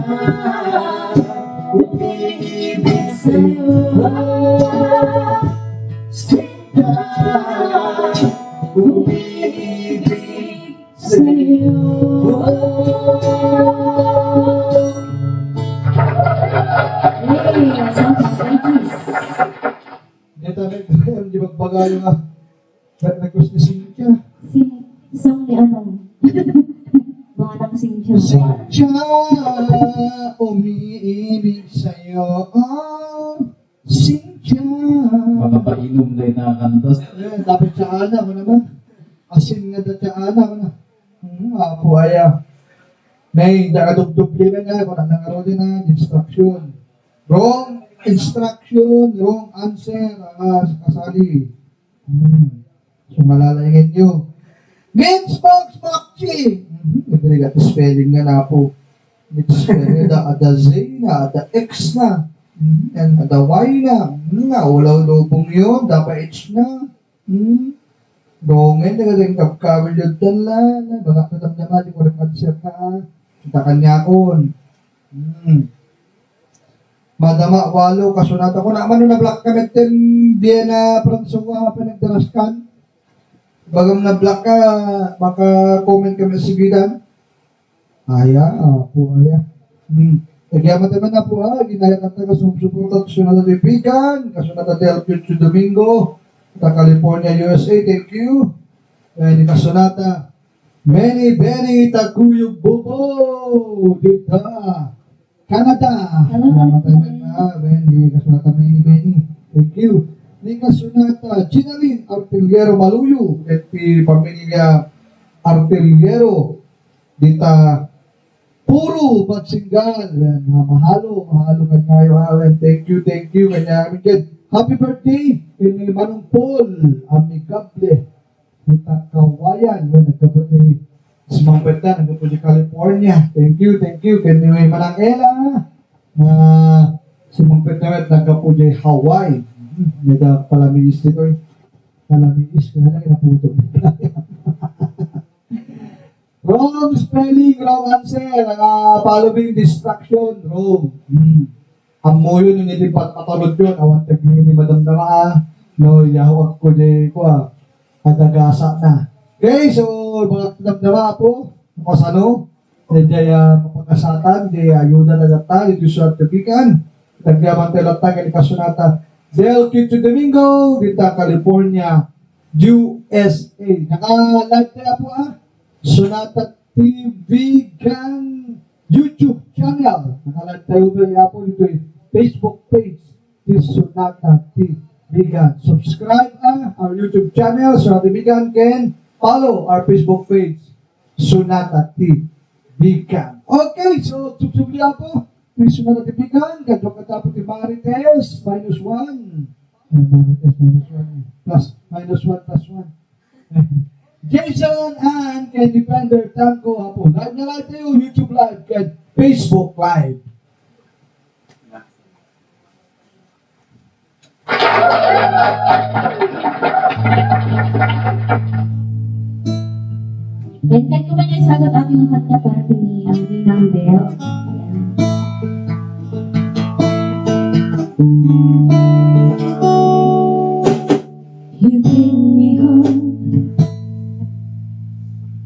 umiibig sa'yo. Sinta, umiibig sa'yo. Hey, Dito di magbagayo nga. Nag-gusto ni Cynthia. Song ni ano? Mga nakasing siya. Cynthia, umiibig sa'yo. Cynthia. Makapainom na yung nakakantos. Dapat sa ana mo naman. Asin nga dati sa ana mo na. Apo aya. May nakadugdugli na nga. Kung nanangaro din na, instruction. Wrong instruction, wrong answer. Kasali. So malalangin nyo. Means box makchi. Nagre got spelling nga na po. Means spelling na ada Z na, ada X na. And ada Y na. Ulaw lubong yun. Dapat H na. Dongin na galing kapkawil yun tala. Baka natamdama, di ko rin answer na. Kita kanya kon. Madama walo kasunata ko naman na black kami ten Vienna Francois pinagdaraskan. Bagam na black ka, baka comment kami sa gidan. Aya, po aya. Nagyaman naman na po ginaya ka taga sumusuporta kasunata Bibigan, kasunata del Pietro Domingo, ta California, USA, thank you. And kasunata Benny Taguyog Bobo, dito. Canada. Salamat tayo Benny. Kasunata Benny. Thank you. Ni kasunata Ginalyn Artillero Maluyo. At pamilya Artillero. Dita puro pagsinggal. Mahalo kanyayo. Thank you. Kanya happy birthday. Ini Manong Paul. Amigable. Dita Kawayan. Nagkabot si Mang Berta, nagpo sa California. Thank you. Kaya may Manang Ella. Si Mang Berta, nagpo sa Hawaii. May palaminis dito. Palaminis ko na lang, naputo. Wrong spelling, wrong answer. Following distraction, wrong. Amo yun, yung hindi patulod yun. Awan tagli ni Madam Dama. No, yahawag ko di ko. Kadagasa na. Okay, so mga damdama po, kasano, daya mapagkasatan, daya ayuda na data, dito sa tipikan, nagyaman tayo latag ni Kasunata, Del Quito Domingo, dita California, USA. Naka-live tayo po Sonata TV kan YouTube channel. Naka-live tayo po dito Facebook page, this Sonata TV. Bigan. Subscribe our YouTube channel, Sonata Bigan, can follow our Facebook page, Sonata TV Bigan. Okay, so tutuloy po. Please Sonata TV Bigan, kadyo katapos ni Marites, -1. Marites, -1. +1 plus 1. Jason and Ken Defender Tanko hapon. Live na live tayo, YouTube live, and Facebook live. Benteng ko ba niya isagot aking kanta para kini ang Rinambel? You bring me home,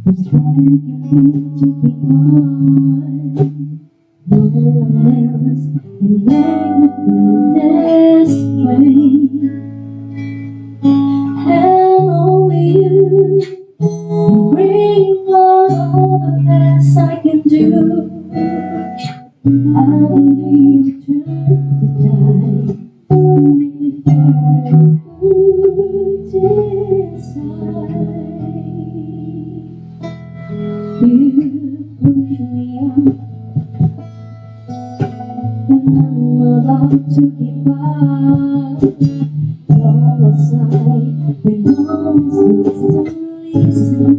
the strength you need to keep on. No one else can make me feel this way. And only you can bring all the best I can do. I believe to die, make me feel good inside. You push me up, and I'm about to give up. Your side, when no one seems to listen.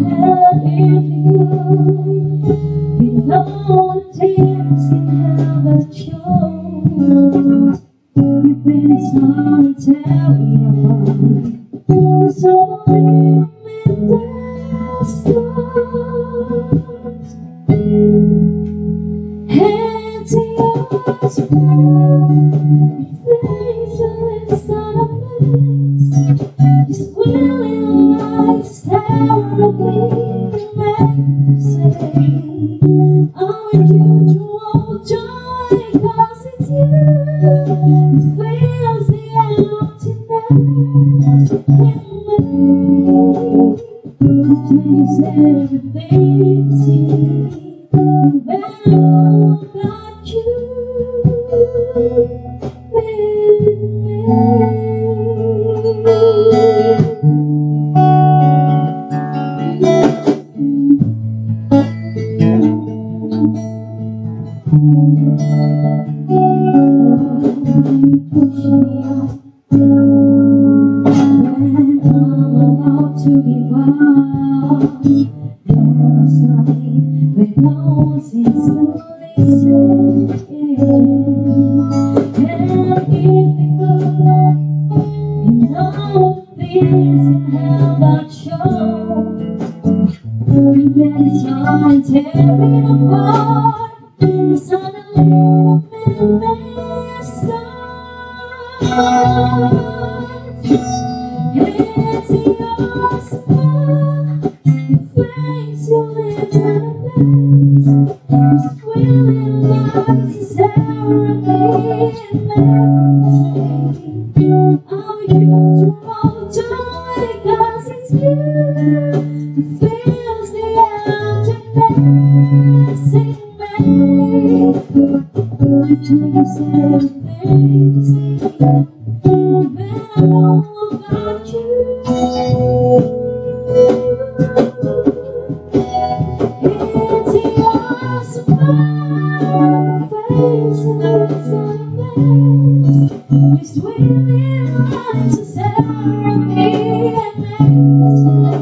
And if you go, you know the tears can have a choice. You really start to tear me apart. So don't leave me there, stars. Hands in yours, face inside of this. Just willing lies terribly make you say, I want you to hold joy, 'cause it's you who fills the emptiness in me. You change everything, see, when I know about you with me. Tearing apart, the suddenly it's yours, your face, you live in a place. Just willing lies terribly I want you to hold joy, 'cause it's you who fills the emptiness in me. You change everything, see, when I know about you. It's yours, my face, and it's a face. Just willing lies to tear me and make me stay.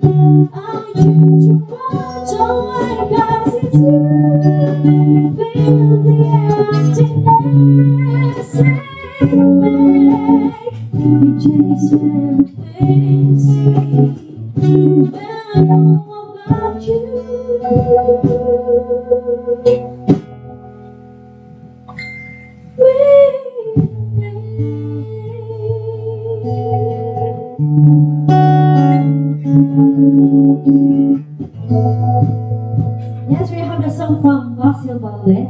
I want you to hold joy, 'cause it's you who fills the emptiness in me. You change everything, see, when I know about you. With me. Basil Valdez.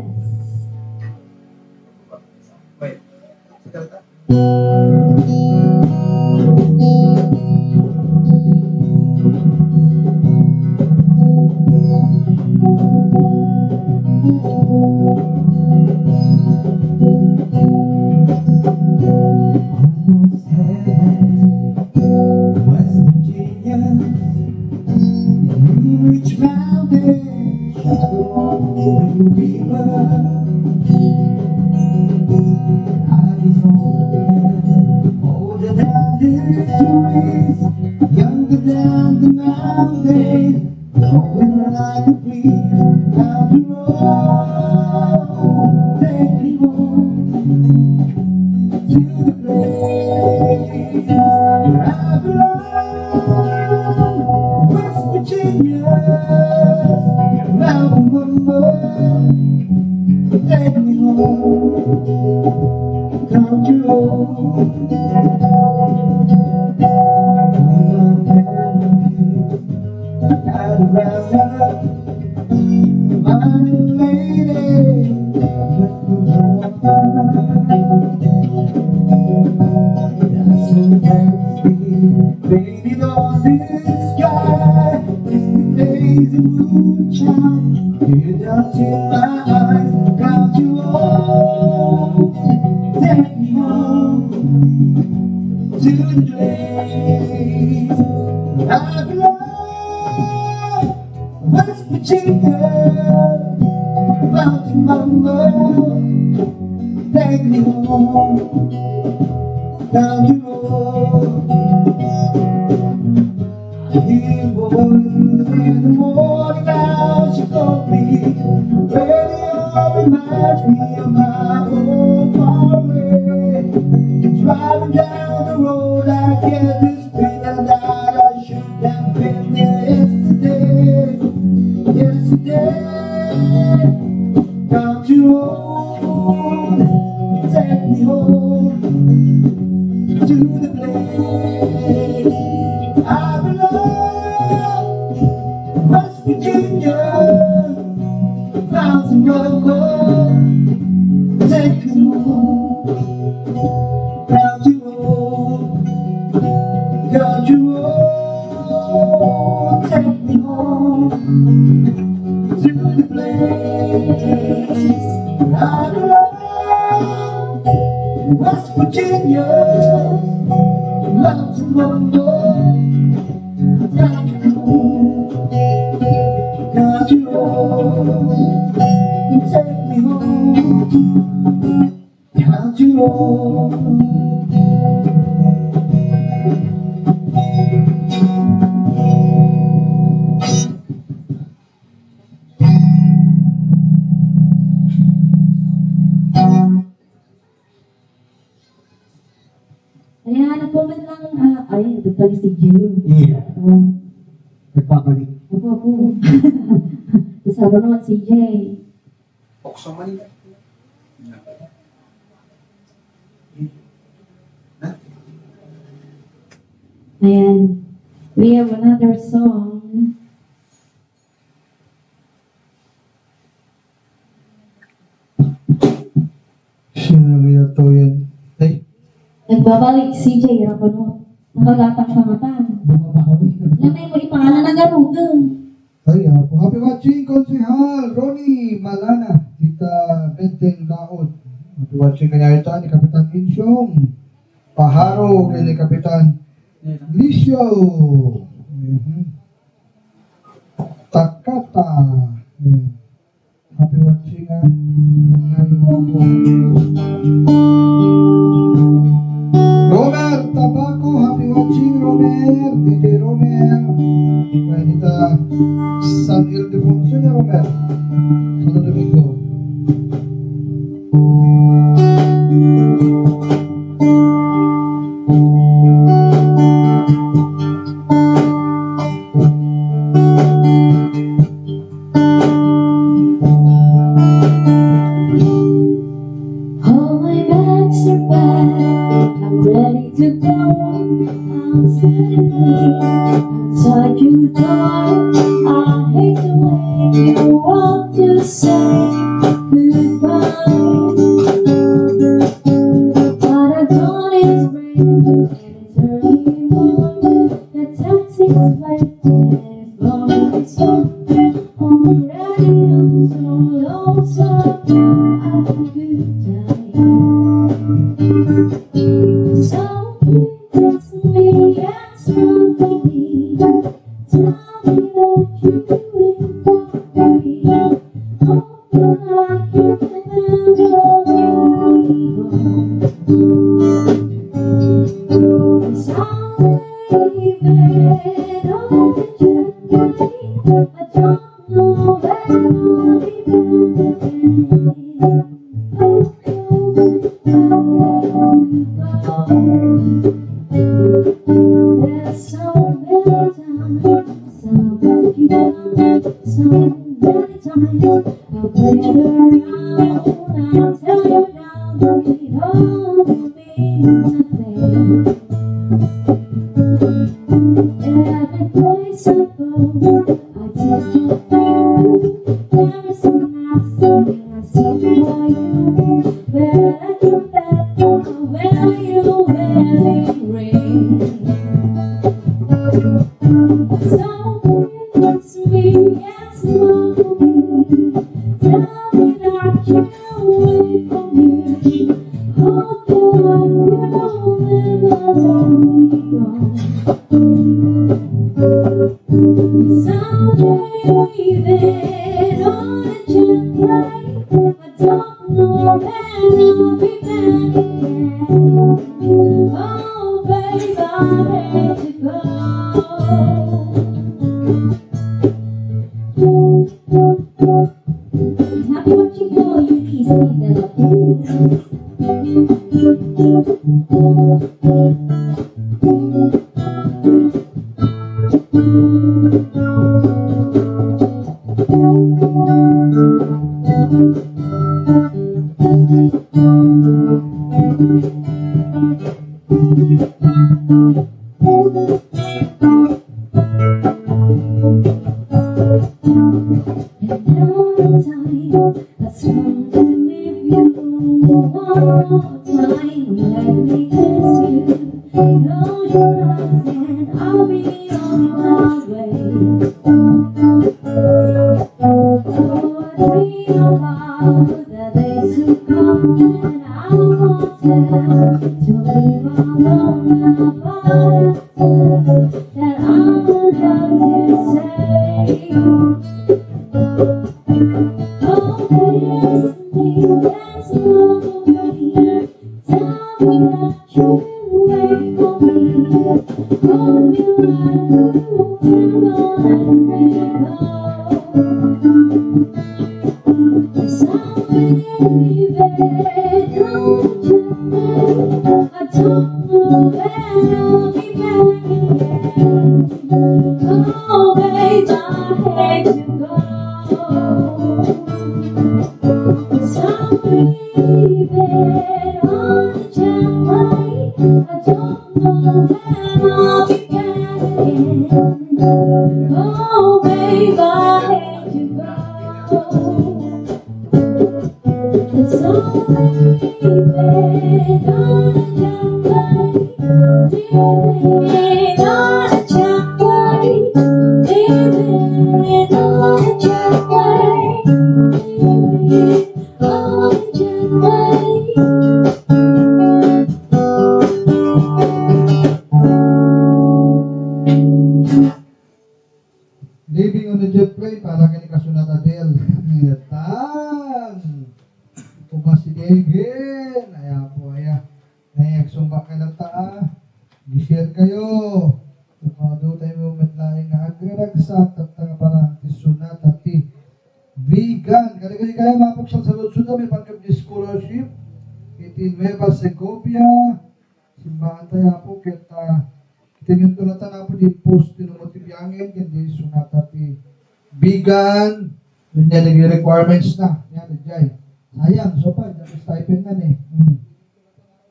Almost heaven, West Virginia, Blue Ridge Mountain, shadow on the river. I was older than the trees, younger than the mountains, knowing I could breathe. After all, take me home to the place where I belong, West Virginia, mountain mama, take me home, country road, my family, gotta round up, my lady, let me go. That's so fancy, painted on the sky. It's the days of moonshine, tear down to my eyes. Count you all, take me home to the place where I belong, West Virginia, mountain mama, take me home. Down the road, I hear voices in the morning now. She called me. Radio reminds me of my home far away. Driving down the road, I get this feeling that I should have been there yesterday. Down the road, take me home to the place I belong, West Virginia, mountain mama, take me home, country road, take me home to the place I belong, West Virginia, mountain mama, country road, take me home, country road. Kaya nag-comment lang, ay, ito pala si Jay. Iya, nagpapalik. Ako. Kasama naman si Jay. Okso Manila. Ayan. We have another song. Sino kaya to yan? Ay, Nagbabalik si Jay. Rapano. Nakagatak sa mata. Bumabawi. Lamay mo ipangalan ng garudo. ay, happy watching, Konsehal Ronnie Malana, Tita Benten Kaot. Happy watching kanya ito ni Kapitan Insyong Paharo, kay ni Kapitan Licio. Takata. Ayan. Happy watching Romer Tabaco, happy watching Romer, DJ Romer. Kaya dita San Ildefonso niya Romer, Santo Domingo. All my bags are packed. I'm ready to go. I'm suddenly What I've done is rain, and it's early morning. The taxi's waiting, it's blowing sun. Already I'm so lonesome. Have a good time. So please me, ask for me. Tell me that you will for me. Open like you never let me go. Cause I'm leaving on the journey. I don't know where I'll be going. Oh, there's so many times I'll let you down. So many times I'll play you around. I'll tell you now that it all means nothing. Every place I go, I tell you there is nothing I see for you. Better when you wearing ring. So it's me, yes, for me. Tell me that you wait for me. Hope you never let me go. Someday leaving on a jet plane. I don't know when I'll be back again. Oh, babe, I hate to go. Happy watching you, you kiss me, love. Oh, babe, I hate to go. So leaving on a jet plane. I don't know when I'll be back again. Oh, babe, I hate to go. It's only leaving on a jet plane. Leaving on a jet plane. Leaving on a jet plane. Leaving on a jet plane. Living on the jet plane para kini kasunat Adele. Tan. Pumas si David. Ayan po ayan. Nayagsumba ka ng taa. Gishare kayo. Kapado tayo mo matlaing nga agraragsak at nga parang tisunat at ti vegan. Kali-kali kaya mapuksal sa lungsod na may pangkap ni scholarship. Iti Nueva Segovia. Simbahan tayo po kita yung tulatan na po di post tinumotibiyangin kundi sunat at ti vegan. Yun yan naging requirements na. Yan, Jai. Sayang, so pa, dyan stipend na eh.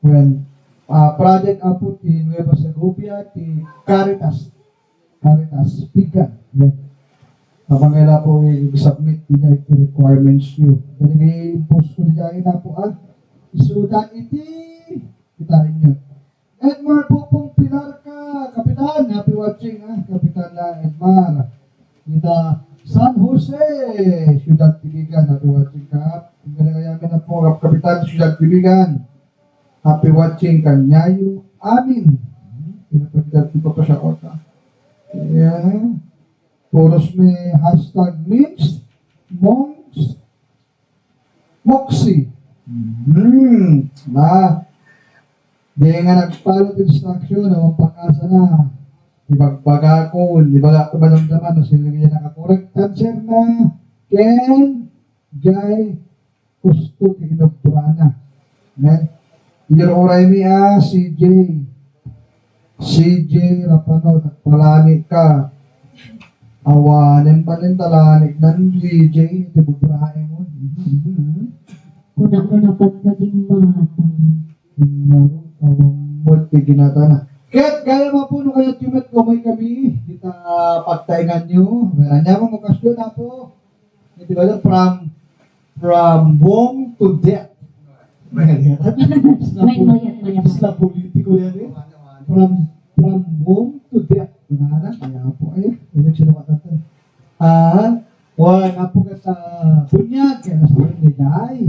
Well, project apo ti Nueva Segovia, ti Caritas. Caritas, vegan. Yan. Habang kailan po i-submit niya iti requirements nyo. Dali i-post ko niya na po isudan iti kitain nyo. Edmar po pong pilar ka, Kapitan. Happy watching Kapitan na Edmar. Kita San Jose, Ciudad Tibigan. Happy watching ka. Ang galagayamin na po, Kapitan Ciudad Tibigan. Happy watching Kanyayo. Amin. Pinapagdati ko pa siya kota. Yeah. Puros may hashtag memes, monks, moxie. Di nga nagpalo distraction na mapakasa na. Ibagbaga ko, ibaga ko malamdaman na sila nga nakakurek. Cancer na, Ken, Jai, Kusto, Tinobbrana. Your oray mi CJ Rapano, nagpalani ka. Awanin pa rin talanik ng CJ, tibubrahe mo. Kuna-kuna pat naging matang. Multi ginata na. Ket, gaya mapuno kayo timet ko may kami. Kita pagtaingan nyo. Meron niya mga kasyon na po. Ito ba from womb to death. May mayat. Isla politiko yan eh. From womb to death. Kunana, kaya po ay. Hindi sinukat natin. Nga po kata bunyag. Kaya nasabi nila ay.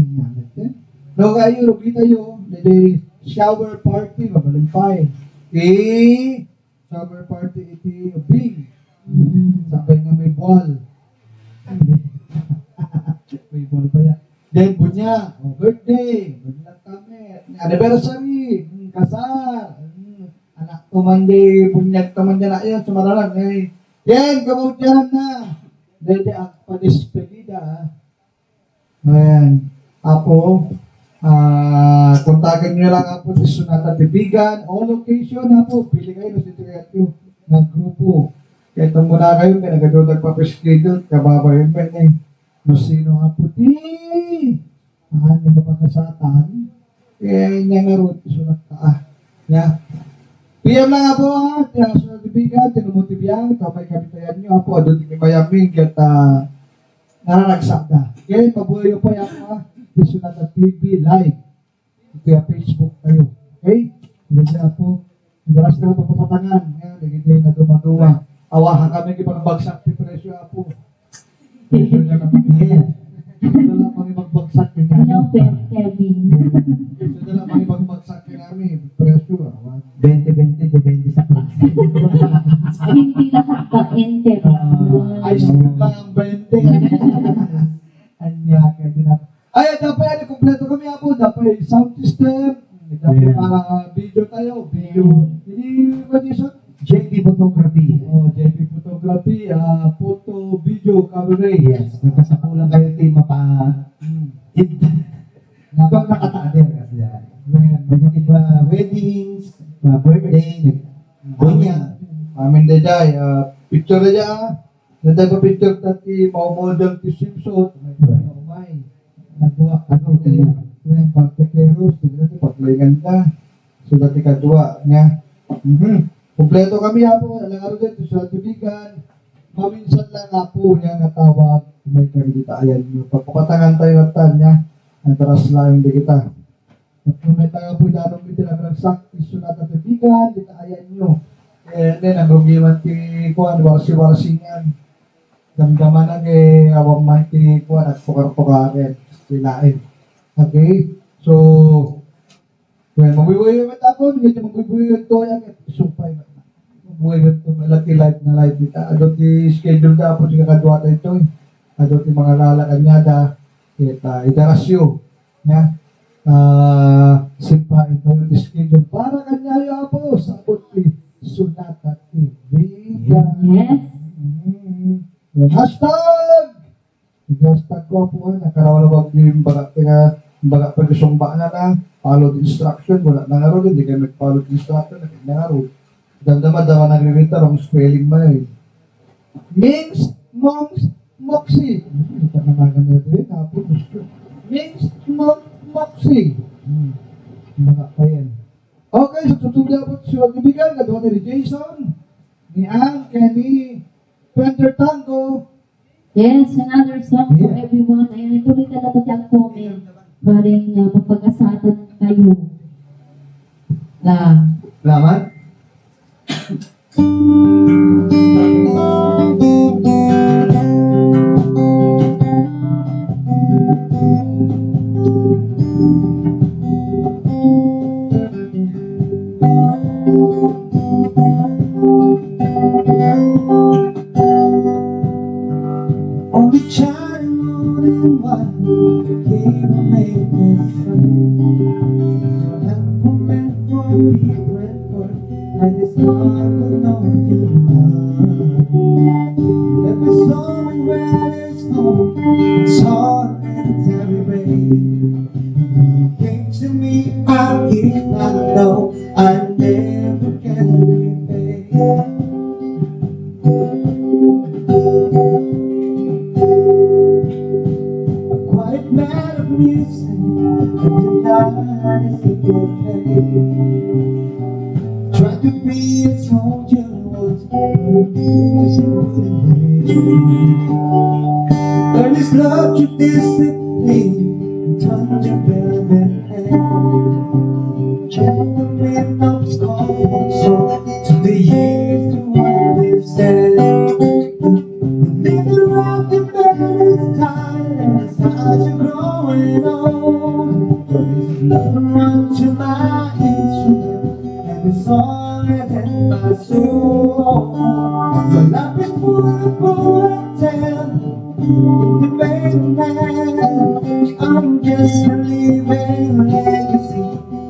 No kayo, kita yo. Nili shower party. Babalimpay. Shower party iti bing. Sabay nga may ball. May ball pa yan. Then bunya, birthday, bunya kami, anniversary, kasal, anak tumandi, bunyag tumandi na yan, sumaralan, yan, kamudyan na. Dede ang padispedida. Ayan, apo, kontakin nyo lang apo si Sunata Tibigan, o location apo, pili kayo sa ito ng grupo. Kaya itong muna kayo, kaya nagadodag pa schedule, kababayan ba no sino apo di? Yung mapagkasatan, kaya niya nga root, sulat ka PM lang apo kaya Sunata Tibigan, tinumutibiyang, kapay kabitayan nyo apo, adun tingin mayaming, kaya nananagsada. Kaya pabuhay pa yan Sunata TV live. Ito yung Facebook kayo. Okay? Hindi po. Nadalas na papapatangan. Nagiging na dumaduma. Awahan kami kipagbagsak ni presyo po. Presyo niya naman. Dala kami magbagsak ni Hello, namin. Kevin. Dala kami magbagsak ni namin. Presyo. 20-20 depende sa klase. Hindi lahat ba ente? Ice cream lang ang 20. Anya, kaya din na. Ay, dapat kumpleto kami po. Dapat sound system. Dapat video tayo. Video. Hindi ba dito? JP Photography. JP Photography. Photo, video, camera. Yes. Nagkasakulang kayo team Habang nakataadir kasi yan. Nagiging weddings, birthday, bunya. Amin na dyan. Picture na dyan. Nanday pa picture tati mau model ti Simpson. May Nadua. Yung pagtekeros. Tignan ti paglayngan ka. So dati kadua. Kompleto kami po. Alang araw din. Sa Tibigan. Maminsan lang po niya natawag. May karigitaayan nyo. Pagpapatangan tayo at niya. Antaras lang hindi kita. At kung may tayo po dalong hindi lang nagsak. Sunata Tibigan. Ditaayan nyo. Then, ang rugiman ti kuwan. Warsi-warsingan. Damdaman na awang man ti kuwan. At pukar-pukarin. Silain. Okay? So, mabubuhay yung tapon. Ngayon, mabubuhay yung to. Sumpay na. Mabubuhay yung to. Malaki live na live kita. Adot ti schedule ka po. Sige kadwa tayo ito. Adot ti mga lalakanyada. Idarasyo. Simpahin tayo ti schedule. Para kanyayo po. Sabot ti Sunata TV. Yes. Hashtag! Hashtag ko po nakarawalawag yung baga pag-isumba na follow the instruction, wala na nga ro, hindi kayo mag-follow the instruction, na nga ro. Damdama nagre-rita, wrong spelling ba eh. Means, monks, moxie. Ito na mga ganito eh, tapos means, monks, moxie. Mga pa yan. Okay, so tutuli po si Wagbigan, nagawa ni Jason, ni Ann, Kenny, Penter Tango, Yes, another song for Yeah. everyone. Ayan, ituloy ka na ito diyang comment. Paring mapag-asatan kayo. La. Laman? Only child more than one came to make us have a meant for different work, and it's hard to know you love. Let me show me where it's home. It's hard in every way. You came to me, I did not know I never can repay. Quiet man of music, and the night is in your play. Try to be a soldier once, learn this love to discipline, and turn your velvet hand. Check the rhythms call, so to the years to understand. Neither of the bed is tired, and his eyes are growing old. But his love runs to my instrument, and the song is in my soul. My life is full of poetry, the main man. I'm just a living legacy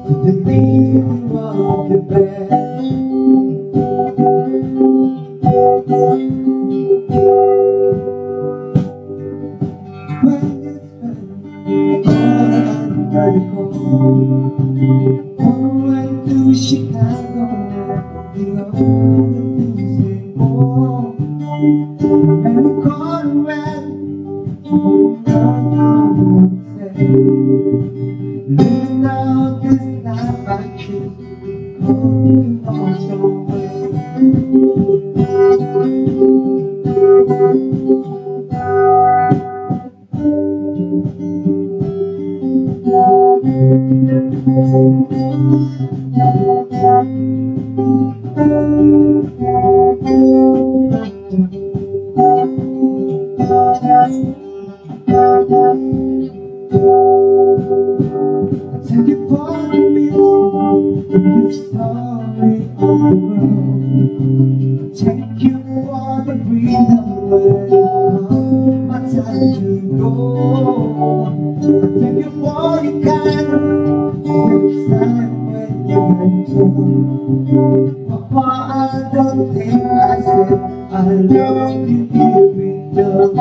to the leader of the band. When it's I went to Chicago, the other Tuesday morning, and Conrad, living out this life I choose, going on Thank you for the music, the story of the world. Thank you for the freedom when it comes my time to go. Thank you for your kindness time when you went home. Papa, I don't think I said I love you every day.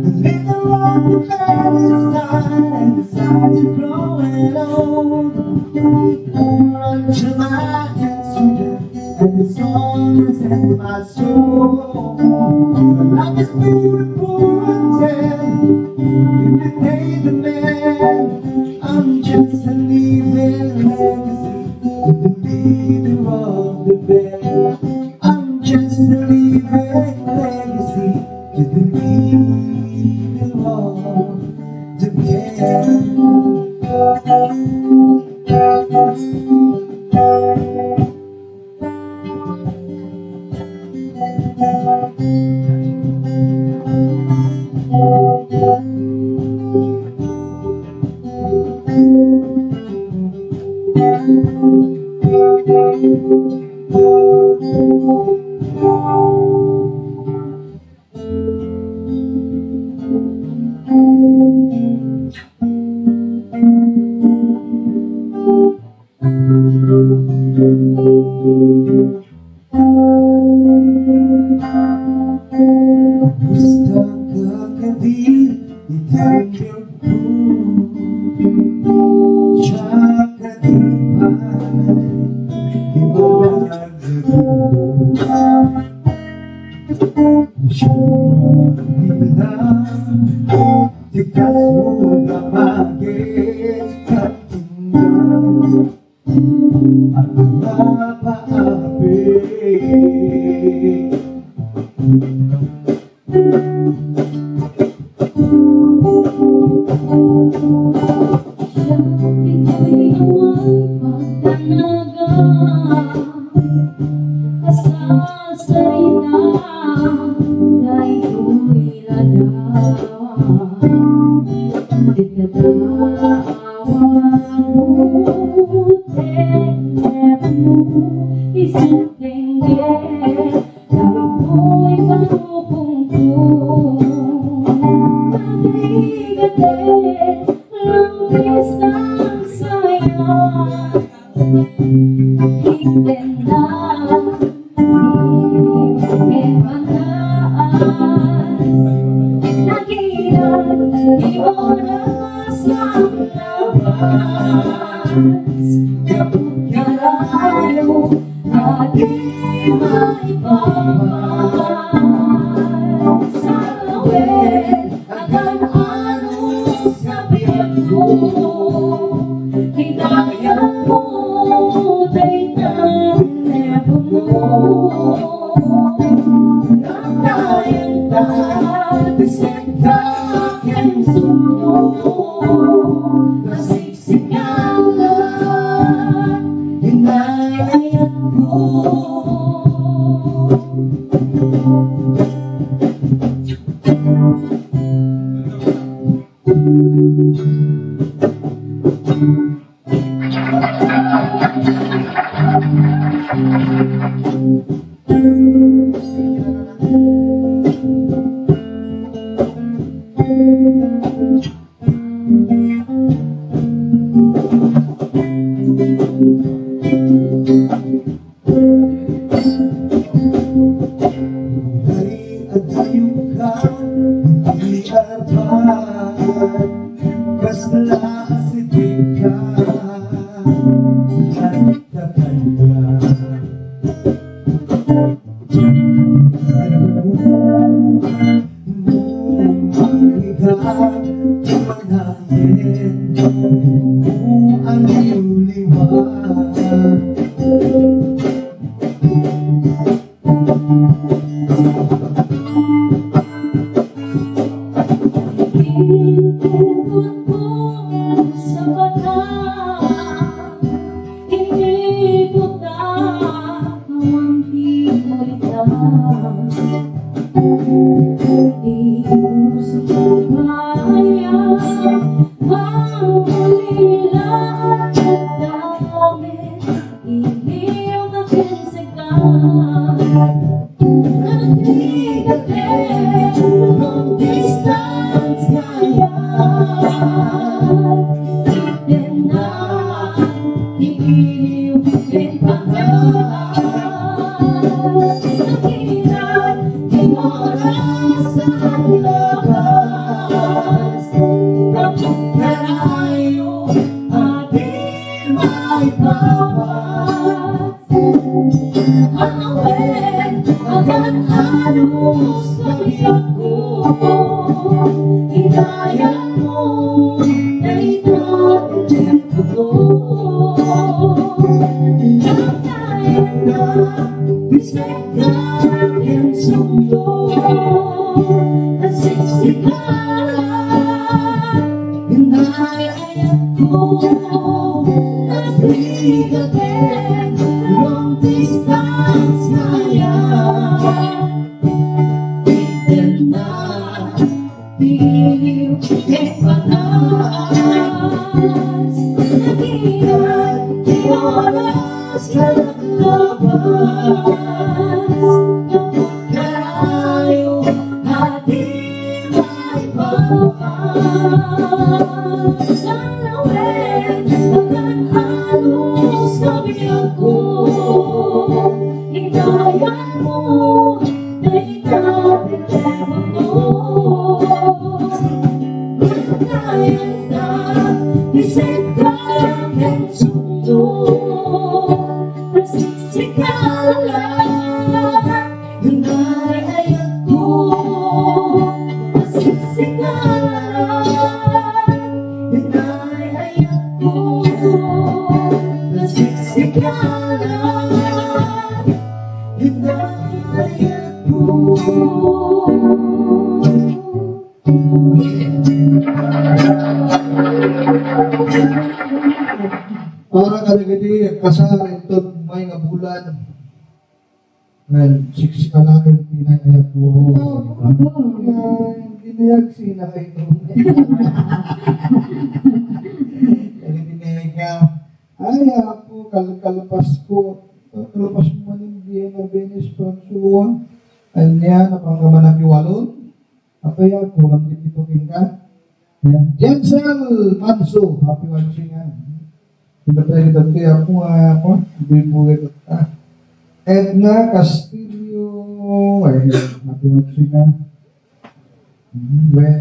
The leader of the band side, and the sides are growing old. Run to my instrument, and the song is in my soul. My life is beautiful and sad. You can pay the man. I'm just a living legacy to the leader of the band. I'm just a living legacy to the leader of the band. Kamusta ka Kadir? Itanggang po Tsaka di ba Ibabagag Bilang Tikas mo na magit Katingnan At mapaabi Para kadagiti kasar ito may nga bulan. Well, siksika natin pinayayat mo. Ginayag sina kayo. kalpas ko, kalpas mo man Vienna, Venice, Fransuan, anya, napangkaman ng iwalon, apaya, kurang dito ka. Ayan. Jensel Manso, happy watching nga. Hindi tayo kita kaya ako, buhay ka. Edna Castillo, ay, happy watching nga.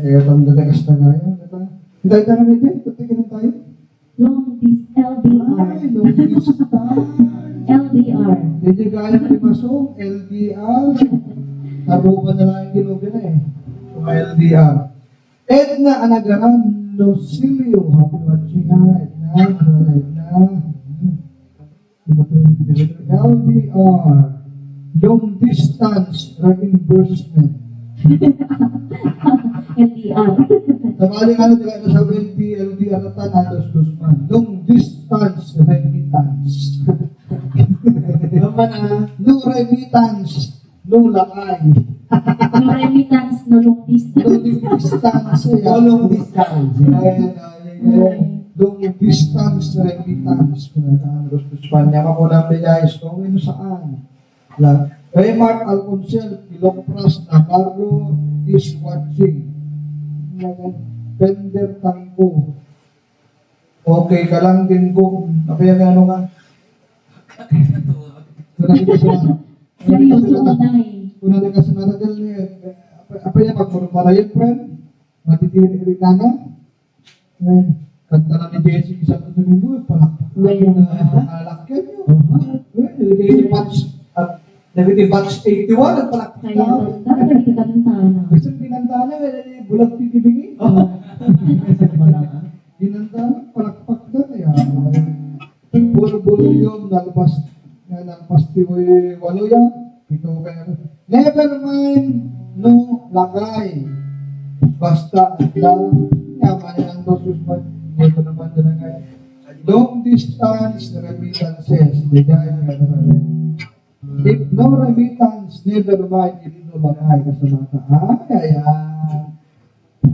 Kaya tanda na kasta nga yan. Hindi tayo na dyan, patikin tayo. Long this LDR. Ay, long distance. LDR. Hindi kaya na masong LDR. Nabukan na lang yung ginubi na eh. Mga LDR. Edna Anagaran Lucilio. Happy watching nga. Edna. LDR. Long distance reimbursement. LDR. Sabali ka na tayo sa 20 LDR na tanados Guzman. Long distance remittance. No remittance. No lakay. No remittance, no long distance. Long distance. Long distance. Long distance remittance. Tanados Guzman. Yaman ko na guys. Kung ino saan. Raymart Alconcel, Ilocpras, Navarro is watching. Bender Tangko. Okay ka lang din ko. Kaya ano ka? Seryoso ko na eh. Kung nalika sa naragal niya, apa yan, pagmarayan, friend? Matitiri ka na? Ngayon, kanta na ni Jessie isang domingo, palakpak na alakyan nyo. Nagiging batch 81, nagpalakpak Kaya na. tanda, hindi ka kantana. Gusto pinantana, bulag titibingi. Pinantana, palakpak na. Kaya, bulo-bulo yung nalpas tiwoy walo yan. Ito kaya, never mind, no lagay. Basta, lang, yaman ang dosus man. Ito naman na nga. Long distance remittances. Diyan nga naman. If no remittance, never mind, hindi no lagay kasalata. Ayan.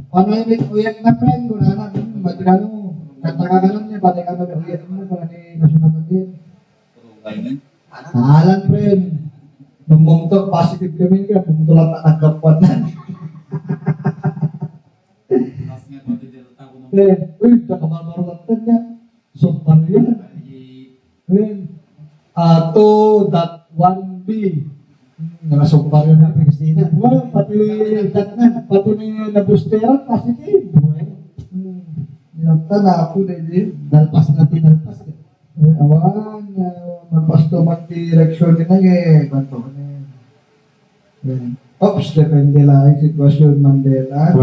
Panayamit ko yan na friend ko na namin, magkano, katakagalan niya, balik ka na uyan mo, para ni kasunatan din. Alan friend, nung mumto, positive kami ka, mumto lang na nagkapuan na. Uy, nakamarmarulatan niya. Sumpar yan. Ato.1b. Nakasumpar yun natin Christina. Pati ni nabusteran, positive. Nilapta na ako na din. Nalpas na tinalpas. Awan, magpasto mag-direction din na eh. Banto na yan. Oops, depende lang yung sitwasyon Mandela.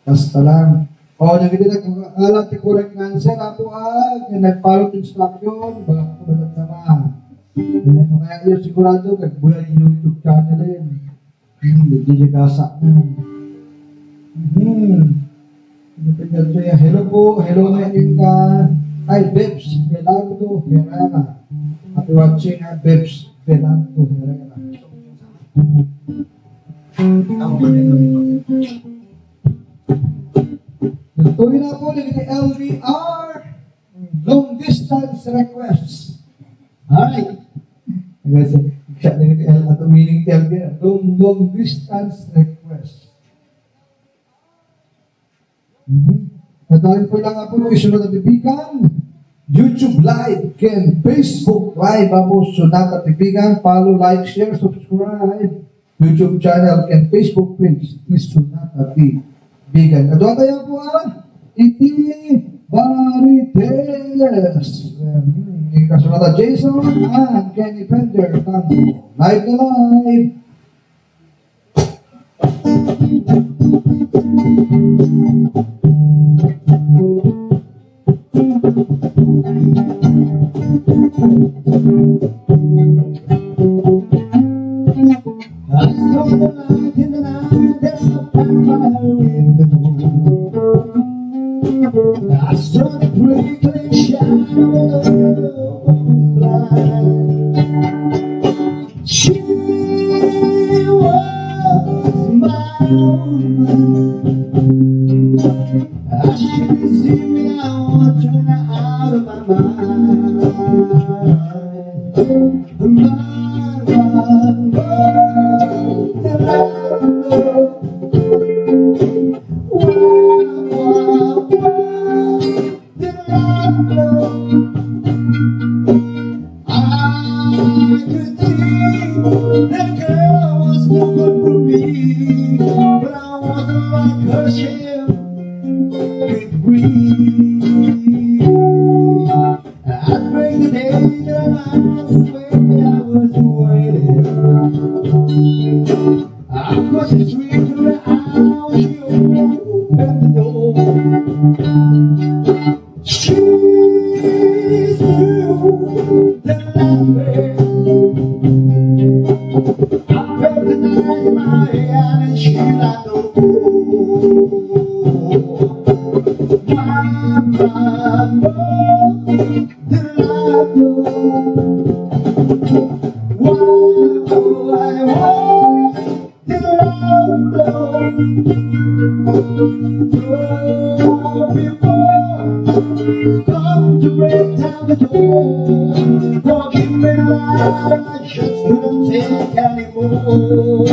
Basta lang. Nagiging nag-alat ni correct answer. Ako nag-follow instruction. Baka ko ba nagsama. Kaya yun sigurado, kag-buhay yung YouTube channel yun. Hindi kasa. Hello po. Hello ngayon ka. Ay, Bebs. Belardo Herrera. Happy watching Bebs. Belardo Herrera. Tuloy na po ng LDR, long distance requests. Alright. Siya na at meaning LDR, long distance requests. Natayin po lang po isunod at ibigan. YouTube Live, Ken Facebook Live, sunod at ibigan. Follow, like, share, subscribe. YouTube channel, Ken Facebook page, sunod at ibigan. Kadwa tayo po iti Bariteles. Kasunod at Jason and Kenny Pender. Live na live. I saw the light in the night that passed by her window. I saw the twinkling shadow of blind. She was my woman. As she didn't see me, I was turned out of my mind. breathe. I'd break the day that I swear I was waiting. Across the street to the house, she opened the door. She's through the laughing. I felt the night in my hand and she like no come to break down the door. Forgive me, I just couldn't take anymore.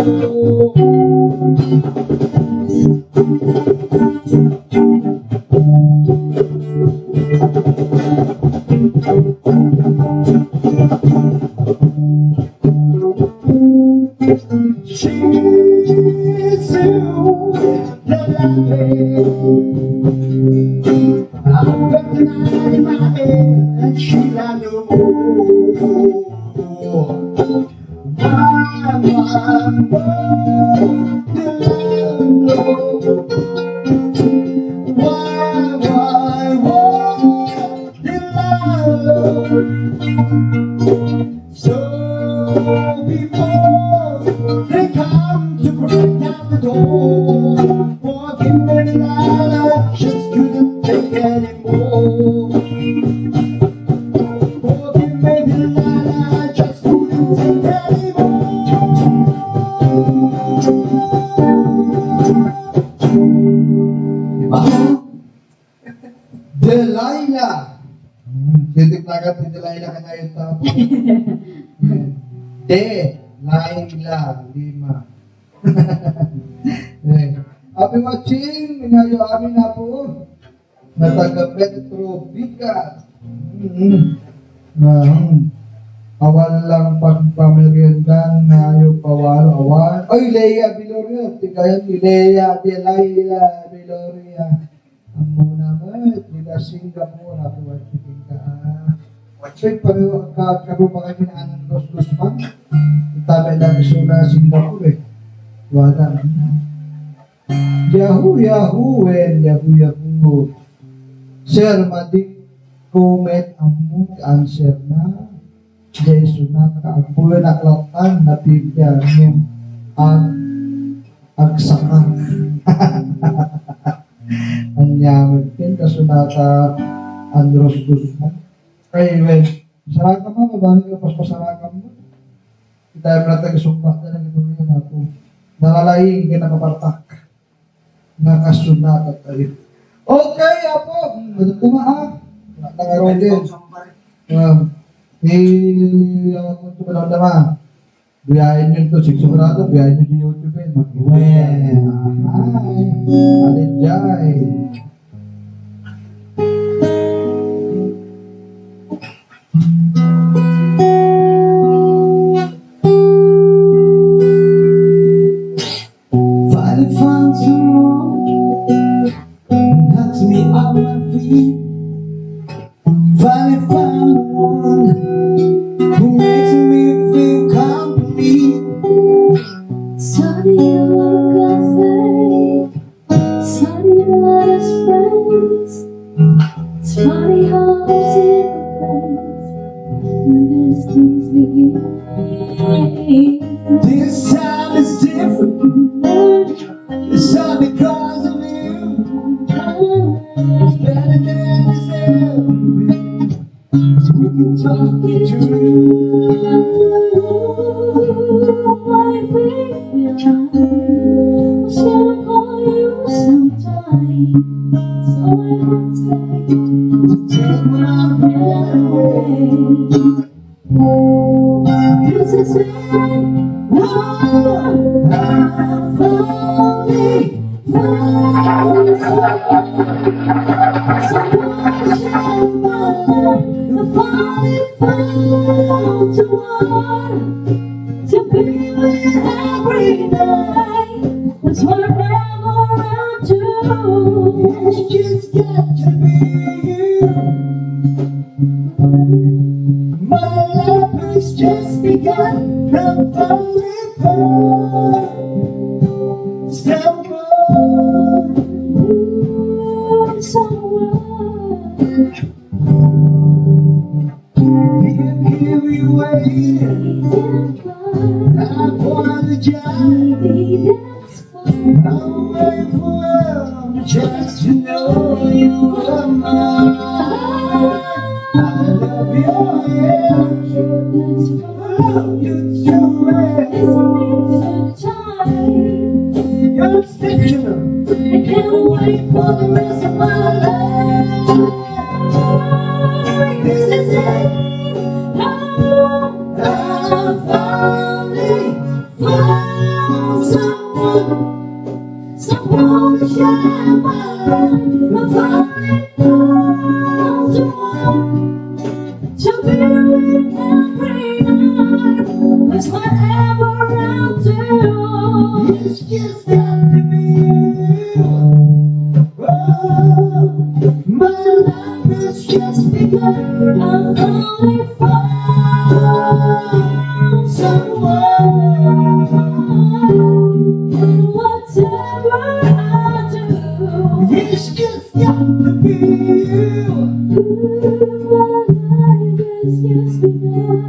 She's through the laughing. I felt the night in my head and she like no more. Why, the love? Why, the love? So before they come to break down the door, forgive me that I just couldn't take anymore. Forgive me that I just couldn't take anymore. Diba? Delilah. Titik na agad si Delilah ka na yung tapo. Delilah. 5. Api watching, ngayon amin na po. Nataga Petro Bigat. Awal lang pagpameriendan na yung pawalo. Awal. Ay, Leia Biloria. Tikayan ni Leia, Delilah Biloria. Ang muna ba? Dila Singapore. Api watching ka. Watching karu ba kami na Andos Guzman? Itabay lang iso na Singapore eh. Wala. Yahoo, Yahoo. Sir, madik comment amu answer na. Jesu na kaagpulo na klatan na pigyan yung agsaka. Anyaman kin kasunata Andros Guzman. Anyway, saraka mo, mabalik ka pas pasaraka mo. Kita yung natin kasumpak na lang itong yun ako. Nakalaing kinakapartak. Nakasunat at tayo. Okay, apo. Ganun ko ha. Nangaroon din. Ako ito ba lang naman. Biyahin nyo ito. Sigurado, biyahin nyo sa YouTube. Mag-iwen. Hi. Alinjay. Finally found someone who knocks me off my feet. Finally found one who makes me feel complete. Sunny our cafe, sunny night as friends. It's funny how secret place the things begin. This time is different. It's all because of you. It's better than it's ever been. So we can talk it through. My baby, I was gonna call you sometime, so I hesitate to take my breath away. This is it. I finally found someone to be with every night. That's whatever I do. It's just got Just to know you are mine. I love your hands. You too You're exceptional. I can't wait for the rest of my life. This is it. I finally found someone to share my life. I finally found someone to be with every night. That's whatever I'll do. It's just got to be you. Oh, my life is just begun. I finally found someone, and whatever I do, It's just got to be you. my life is just begun.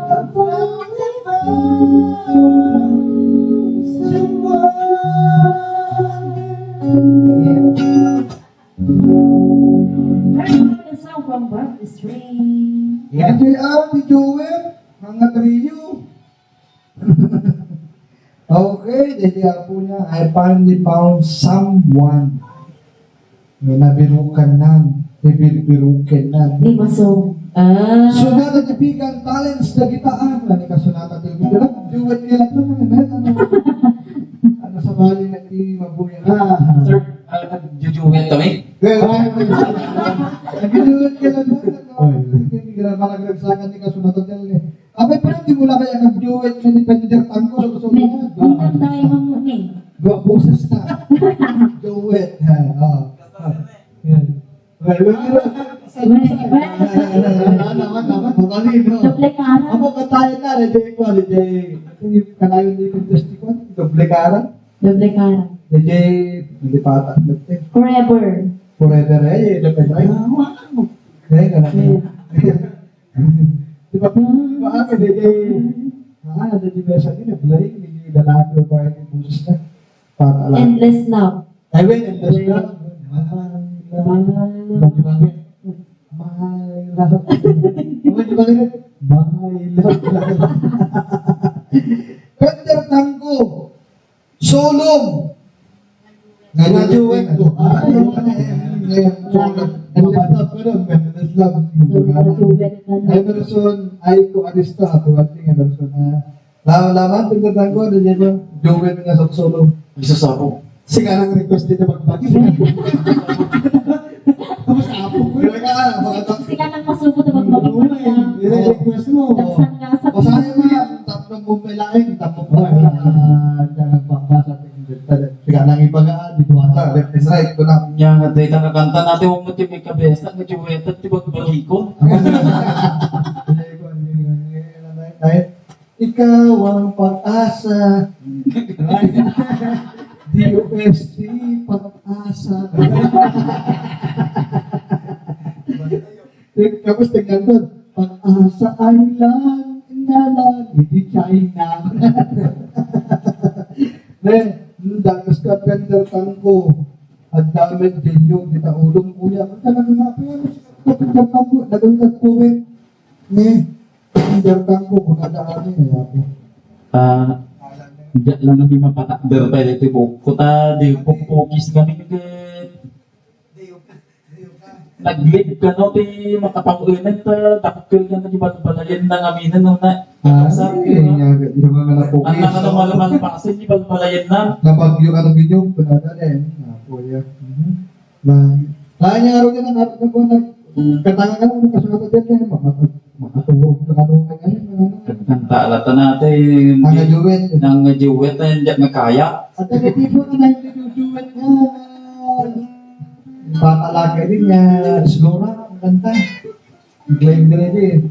I finally found the song from Barbra Streisand. Hindi Ate Joel, mga trio. Okay, hindi po niya, I finally found someone. May nabirukan na, bibirukan na. Di masong. Sunata Tipigan Talents na gitaan. Ano ka sunata Tipigan? Duet nila ito na. Ano sa bali na di mabuya na. Sir, nagjujuwet kami. Nag-duet ka lang na. Hindi ka malagagsakan ni kasunata nila. Abay pa hindi mo lang kaya nag-duet na ni Pender Tango sa kasunata. Unang tayo mamunin. Boses na. Duet. Yan. Naman, matalino. Doble cara. Ako katayan na, DJ ko, DJ. Kanayon di industry ko, doble karan. Doble cara. DJ, hindi pata. Forever. Forever eh, depende ay. Kaya ka na. Di ba ako, DJ, DJ Besa din, naglaring, hindi lalaki o kaya yung busis na. Para alam. Endless love. Ay, wait, endless na. Mahal. Pender Tango, Solom, Najuwet ko. Emerson, Aiko Arista, tuwating Emerson na. Laman, Pender Tango, Juwet nga sa Solom. Isa sa ako. Sige lang request dito magbagi. Tapos apo ko. Kasi ka nang masubo na magbabag na. I-request mo. Dagsan nga sa O sana mga tatlong bumpay laing, tatlong bumpay nagbakbasa. Sige lang ipagaan, dito ata. Left and right ko na. Yang nga dahil ang kakanta natin, huwag mo tibig kabesta, nagjuwet at tibag balikon. Ikaw ang pag-asa. DOST, pag-asa. Tapos tingnan doon, pag-asa ay lang lagi di China. Dagas ka Pender Tango. Ang dami din yung gitaulong kuya. Ang talaga nga po yan. Pender Tango, nagawin comment. Pender Tango, kung nadaanin, kaya po. Hindi lang kami mapatakder tayo ito po. Kuta, di pupukis kami kahit nag-lead ka no, di makapangunan ta, takil ka na di balbalayan ng aminan no na. Sabi ko, yung mga napukis. ang nakalamal pasin, di balbalayan na. Nabagyo ka ng video, pinadalin. Kuya. Lahat niya araw ka ng araw na po, katangan ka mo, kasunod ka din, makatulog ka nung ngayon. Kanta alata natin, Ang najuwet. nang juwet na hindi nga kaya. At nagatipo ka na hindi najuwet nga. Patalaga rin niya, Slora, ang kanta. Glenn Grady.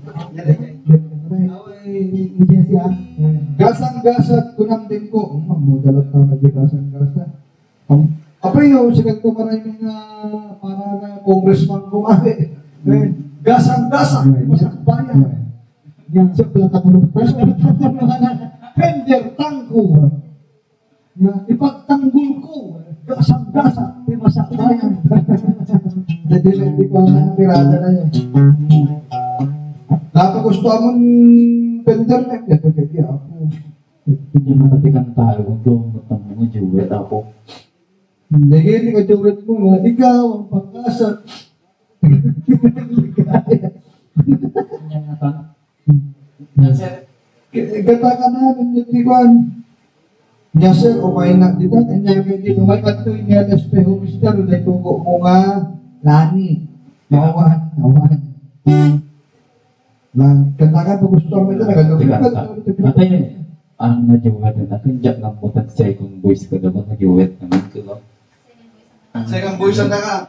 Gasang-gasat ko ng din ko. Mamudalat na nag-gasang-gasat. Apa yun, sikat ko maraming para na congressman kumari. Gasang-gasat, masak bayan. Yan sa plata ko ng preso. Pender tangko. Ipagtanggol ko. Gasang-gasat, di masak bayan. Hindi ko ang tirada na yun. Dapat gusto amon pender na. Ito kaya ako. Yung matatikan tayo kung doon mo juwet ako. Hindi ka juwet mo nga. Ikaw ang pagkasat. Yan nga ta. Yan sir. Gata ka na ng tikuan. Nya sir, okay na dito. Nya kayo dito. May kanto niya na espeho mister. Uday tugo mo nga. Lani. Nawan. Lang, kanta pa gusto mo ito. Atay, ang najuwet na natin, ng putang second voice ko naman najuwet naman ko. Second voice ang ka.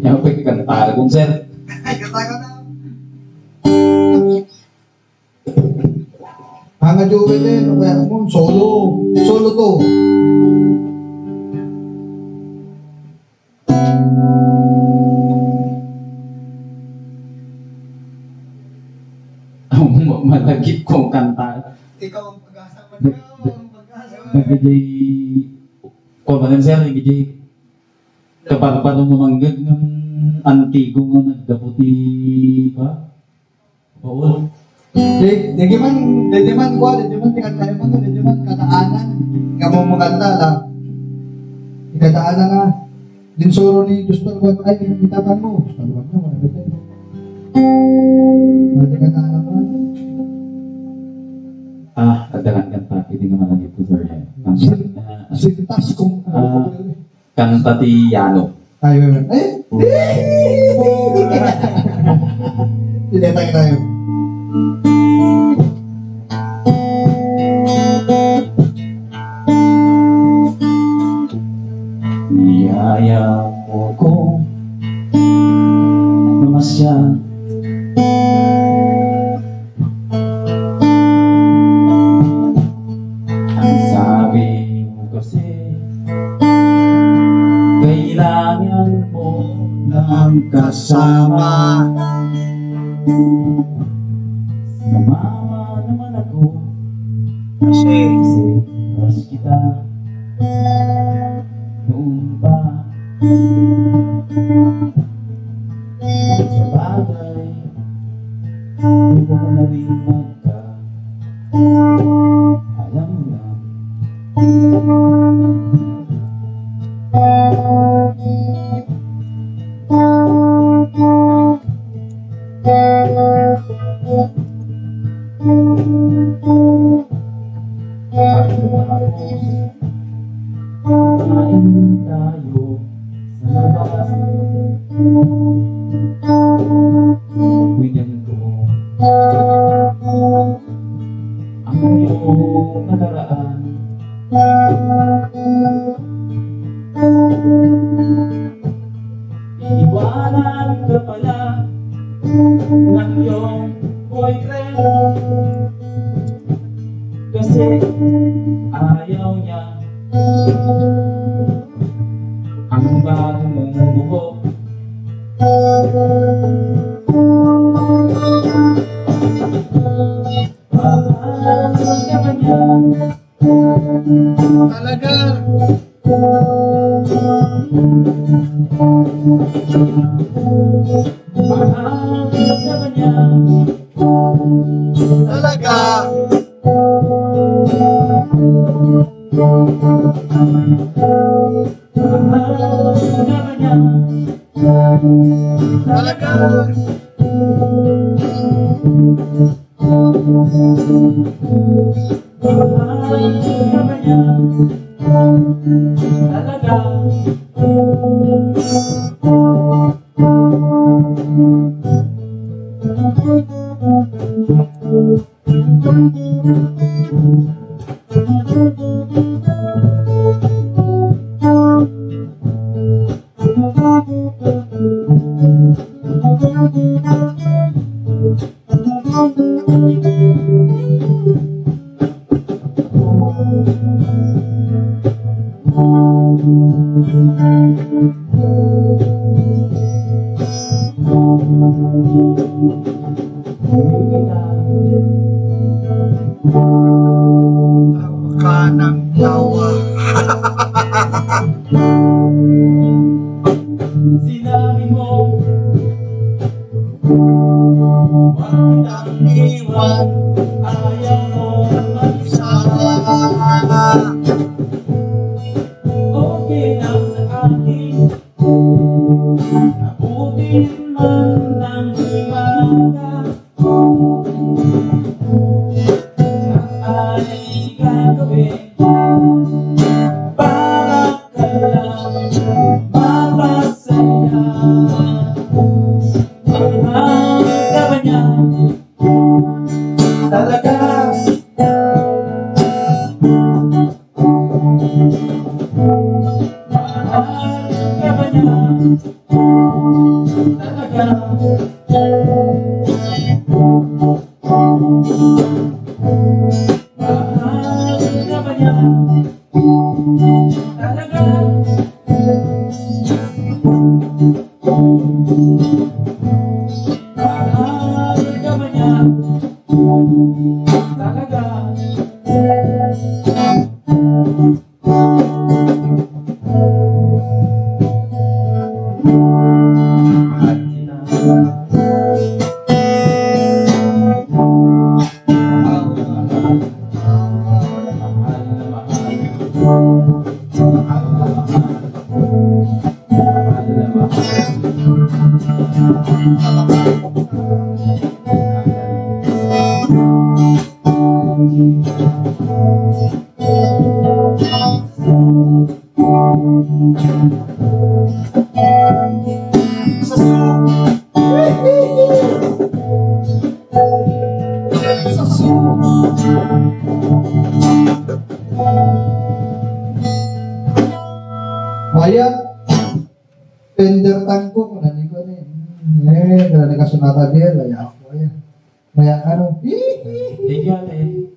Yan ko ikikanta kong sir. Ay, kanta ka na. Ang najuwet din. Kaya mo, solo. Solo to. Malagip kong kanta. Ikaw ang pag-asa mo. Nag-DJ ko ba din sir, nag-DJ kapag pa nung mamanggag ng antigo nga nagdaputi pa? Paul? Di man tingnan tayo mga, di man kataanan. Nga mo maganda lang. Ikadaanan na. Dinsuro ni Justal Juan, ay, kinamitawan mo. Justal Juan na, wala ba tayo? Hindi kataanan mo. Adalan kanta, hindi naman lagi po sir. Sintas kung Kanta ti Yano. ay, Tinetay tayo. Niyaya mo ko mamasya. Ang sabi mo kasi kailangan mo ng kasama. Sumama naman ako kasi crush kita noon pa. Sa bagay hindi ko na rin magka alam mo na. Kain tayo sa labas. Winento ang iyong nakaraan. Iiwanan ka pala ng iyong boyfriend kasi ayaw niya ang bago mong buhok. Mahal ka ba niya? Talaga. Mahal ka ba niya? Talaga. Mahal ka ba niya? Talaga. Mahal ka ba niya? Talaga. Ka ng yawa. Sinabi mo, huwag kitang iwan, ayaw mo mag-isa. Okay lang sa akin, abutin man ng himaga. At ay gagawin para ka lang mapasaya. Mahal ka ba niya? Talaga? Mahal ka ba niya? Talaga? Mahal ka ba niya? Talaga? Mahal ka ba niya? Talaga? Mahal kita. Mahal na mahal. Mahal na mahal. Maya, tender tangko ko na ni ko ni. Dala ka sunata dia lah ya ako ya. Maya ano? Tiga eh.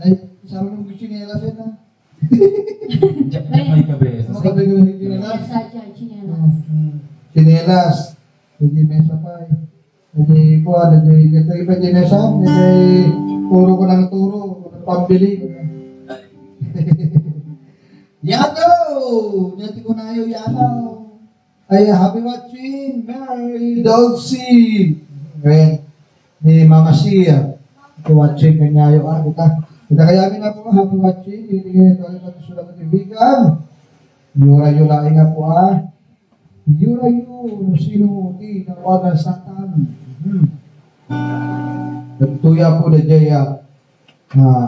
Ay, sama ng chinelas yan na. Diyan may kabeso. Ano sabi ko ng chinelas? Saja, chinelas. Chinelas. Hindi may sapay. Hindi ko, hindi iba chinesa. Hindi turo ko ng turo. Pambili. Yano! Nyati ko na yun, Yano. Ay, happy watching. Mary Dulcie. Ngayon, ni Mama Sia. Happy watching kanya yun. Kita kaya na po, happy watching. Hindi tayo patusulat ng ibigan. Yura-yura nga po Yura-yu. Sino ti nawagan satan. Tentuya po na jaya.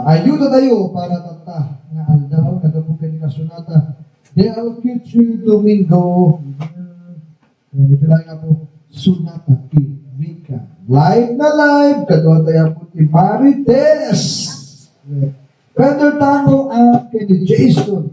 Ayuda tayo para tata nga aldaw nagabugan ni kasunata. They are future Domingo. Ito lang nga po, Sunata Vika. Live na live. Kadwa tayo po ni Marites. Pedro Tango at kay Jason.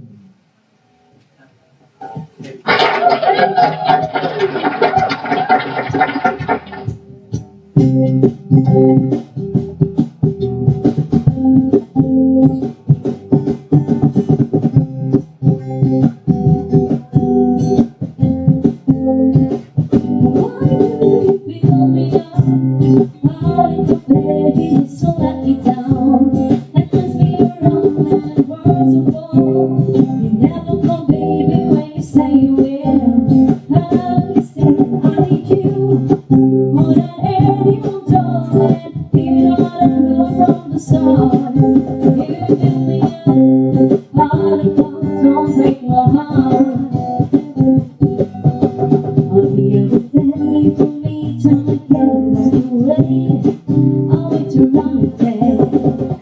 Don't break my heart. I'll be everything for me to get away. I'll wait to run away.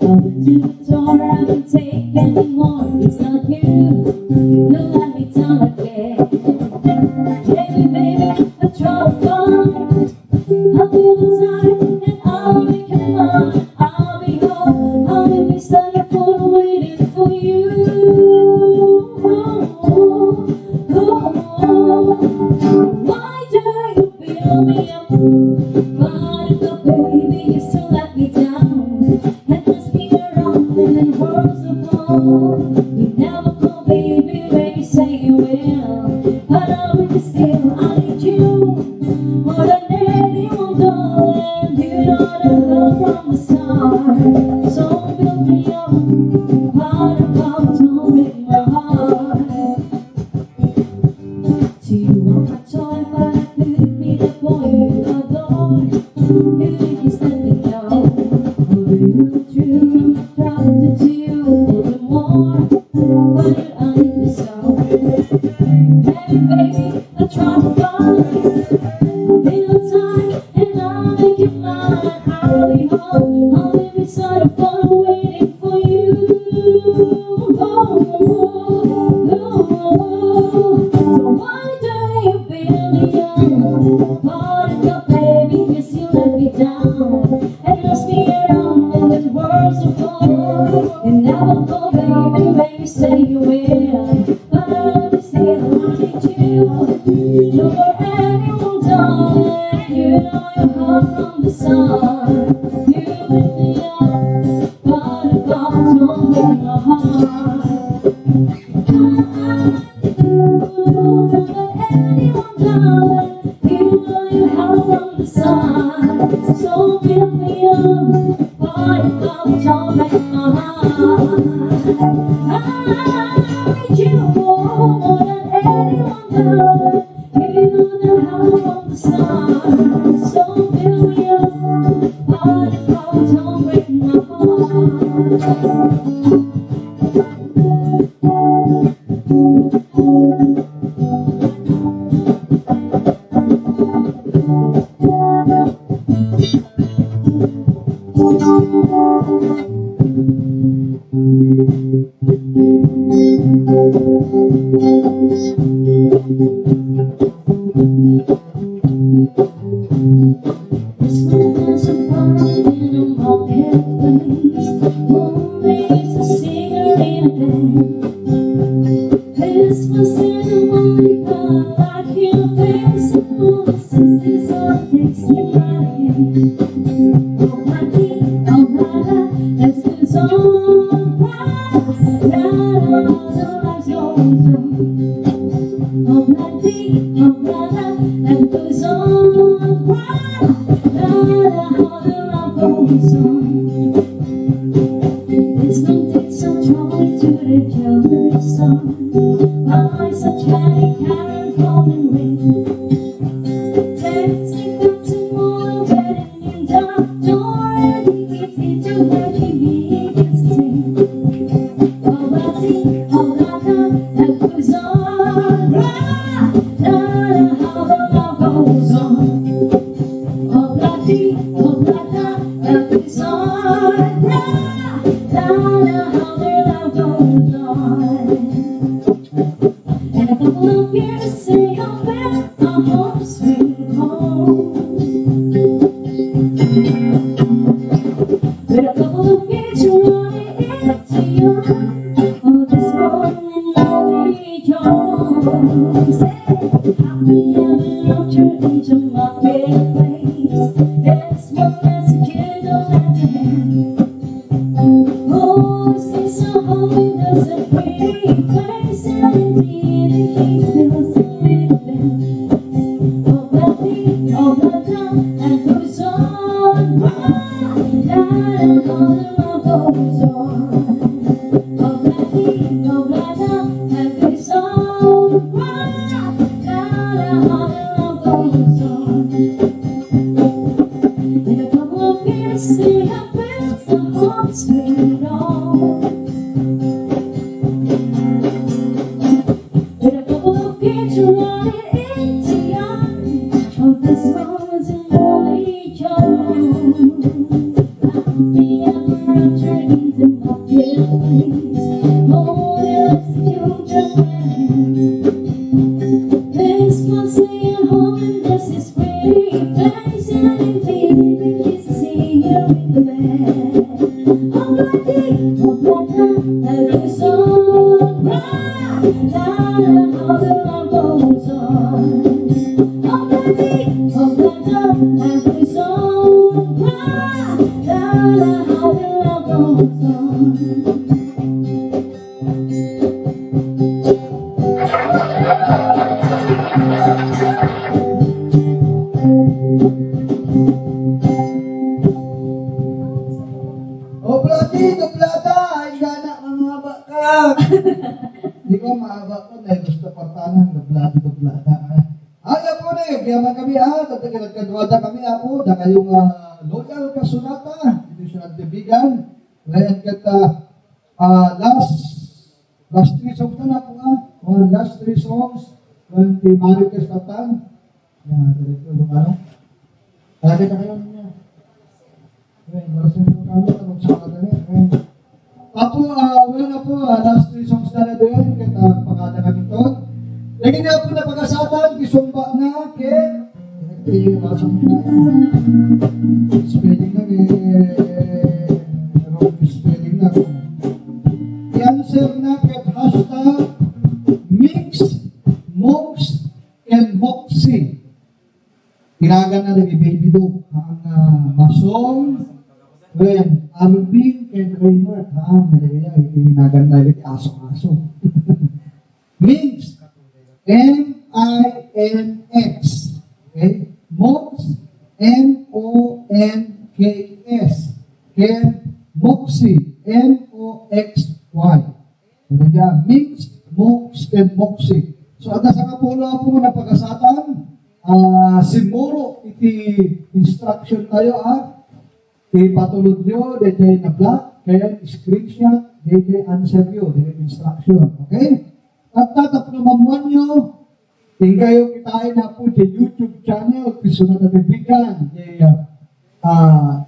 I'll be to the door, I can take anymore. It's not you, you let me down again. Baby, baby, I try to find. I'll be on time and I'll be coming on. I'll be home, I'll be beside for waiting for you. Why do you feel me up? But if the baby is to let me down, it must be around and then words of all. You never call baby when you say you will, but I'll be still. I need you more than anyone, darling. and you know the love from the start. So build me up, buttercup, don't break my heart. To you I'm a toy, but I could be the boy you adore. You think you let me go, oh you true, I'm attracted to you more and more. But you ain't me so. Hey baby, I try to find a little time, and I'll make you mine. I'll be home, I'll be beside the phone waiting for you. So why do you build me up? Buttercup, baby, 'cause you let me down and lost me around in the world's of gold. You never go, baby, when you say you will, but I still need you. Don't for anyone, darling, you know your heart from the start. You lift me up, buttercup, don't break my heart. Don't let anyone down, you know you have from the start. So build me up, buttercup, don't break my heart. I need you more than anyone down, you know you have from the start. So build me up, buttercup, don't break my heart. This moment's a party in a marketplace. One is a singer in a band. Christmas in a Monica, like your face and all the senses of tasting my hand. Oh my dear, oh my, let's do some pride. Now the lights goes on. Oh my dear, oh my, let's do some pride. It's no day so drawing to the Calvary sun. By such many carrots golden ring. Dancing up tomorrow, wedding in dark door. And it's easy to let you be sing. Oh, I see, oh, I know, that goes on. How the love goes on. Oh, bloody, oh, bloody, that goes on. How their love goes on. And a couple of years to say how well our home sweet home. With a couple of years running into you. Oh, this morning only yours. Say, happy ever loved you into my bed place. This one as a kid on that hand. Oh, it's so home, there's a pretty place, and indeed it keeps still so living. Oh, bloody, oh, bloody, and goes on. And all the love goes on. Oh, bloody, oh, bloody, and goes on. And all the love goes on. In a couple of years, see how built the home sweet home. With a couple of kids running into young. Oh, this was an only home. Happy ever after into my place. Oh, yes, children. This was staying home and this is pretty place. And indeed, we kiss to see you in the bed. Oh, bloody, oh, bloody, that goes on. How the love goes on. Oh, bloody, oh, bloody, that goes on. How the love goes on. ko maaga ko na gusto partanan na blada. Ayaw po na yaman kami nagkadwada kami po na kayong loyal kasunata, ito siya nagtibigan. Ngayon kata last 3 songs na po last 3 songs, when the Marites Katan, direkto ano? Lagi na kayo niya. Barasin ko kami, tanong sa kagani. Apo, wala po, last 3 songs na doon, kaya pangalan kami ito. Lagi na po na pag-asatan, kisumba na, spelling na, wrong spelling na. I-answer na, hashtag, mix, mox, and moxie. Tinagan na rin baby do, ang masong, when Alvin and Raymond, tinagan na rin aso-aso. Mix, M-I-N-X, okay? Mox, M-O-N-K-S, Ken, Moxie, M-O-X-Y. Mix, mox, and moxie. So, ada sa kapulo po na pag-asatan, siguro, iti instruction tayo, ipatulog nyo, dito na black, kaya screenshot, dito answer nyo, dito instruction, okay? At tatap naman nyo, tingkayo kitain na po sa YouTube channel, Sunata Tibigan,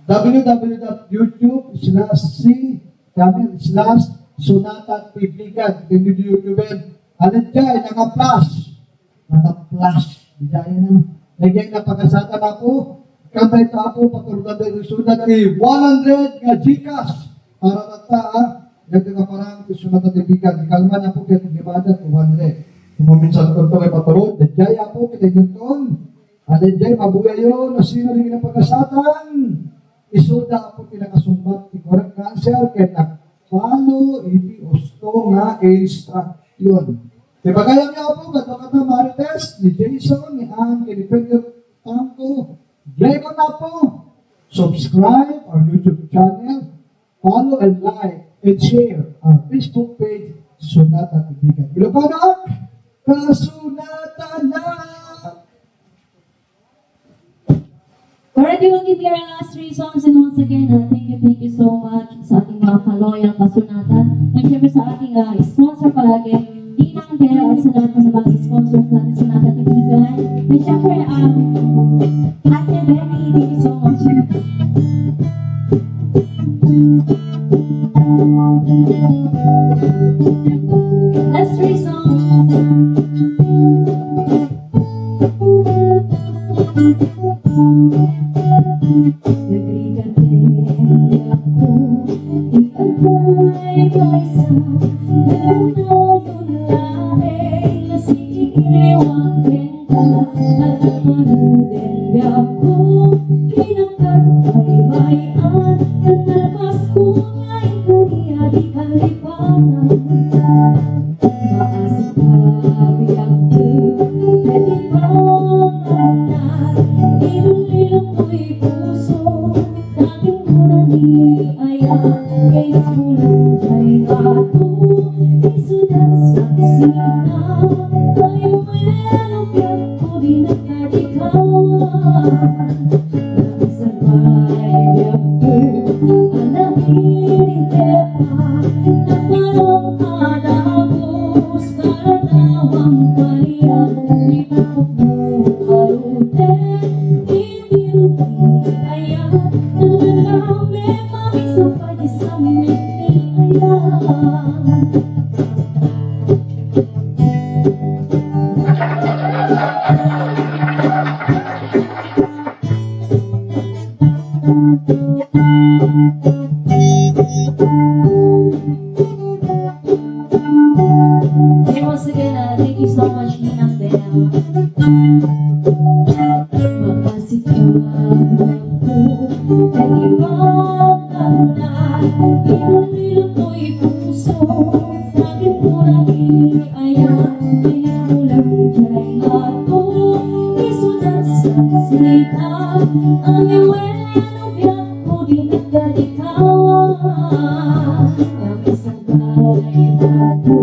www.youtube.com/c/Sunata Tibigan, tingin nyo YouTube, alam dyan, naka-flash, dyan na, nagyay na pagkasata na po, kamay ta po, patulugan na yung sunat 100 nga Gcash, para tata, dito ka parang Sunata Tibigan, ikalma na po kaya tingimada 200. Kumaminsan ko ito kay patulog, dyan po, kita yun dyan, mabuhay yun, na sino rin ang pagkasatan, isuda po pinakasumbat, correct cancer, kaya nagpalo, iti usto nga instruction. Diba kaya niya po, kata Marites, ni Jason, ni Ann, ni Pedro Tanco, Gregor na po. Subscribe our YouTube channel, follow and like, and share our Facebook page, Sunata Tibigan. Ilocano, kasunata na! Alright, we will give you our last 3 songs and once again, thank you so much sa ating mga kaloyang kasunata. And syempre sa ating sponsor palagi, Dinang Del, at sa lahat ng mga sponsors natin sa Sunata Tibigan. And syempre, Ate Benny, thank you so much. Last 3 songs. Nagigante ako, ikagay kaisa, nalunay na sige, wakin ka, alamanin ako, kinakatay-bayan, nalabas ko nga'y kaniya di kalipanan. Maasikabi ako, pwede bang anak, ilulilong ko'y puso, dahil muna ni ayan, kaya mulang kay ato, isudan sa sina, kayo melopyan ko di nagkadikawan. Nagsabay ako, anahin pa, na parang alagos, karanawang kaliyan, di makukuharuten, hindi ayan, nalalame, makisapay sa hindi ayan. And once again, thank you so much, Ninang Del. Makasikabi ako, nag-ibang kauna, inulil ko'y puso, sakit mo na ayan, kaya mo lang kay ato, isudan sa sina, ang iweno biyak ko di nagdalikawan, kami sabay ako,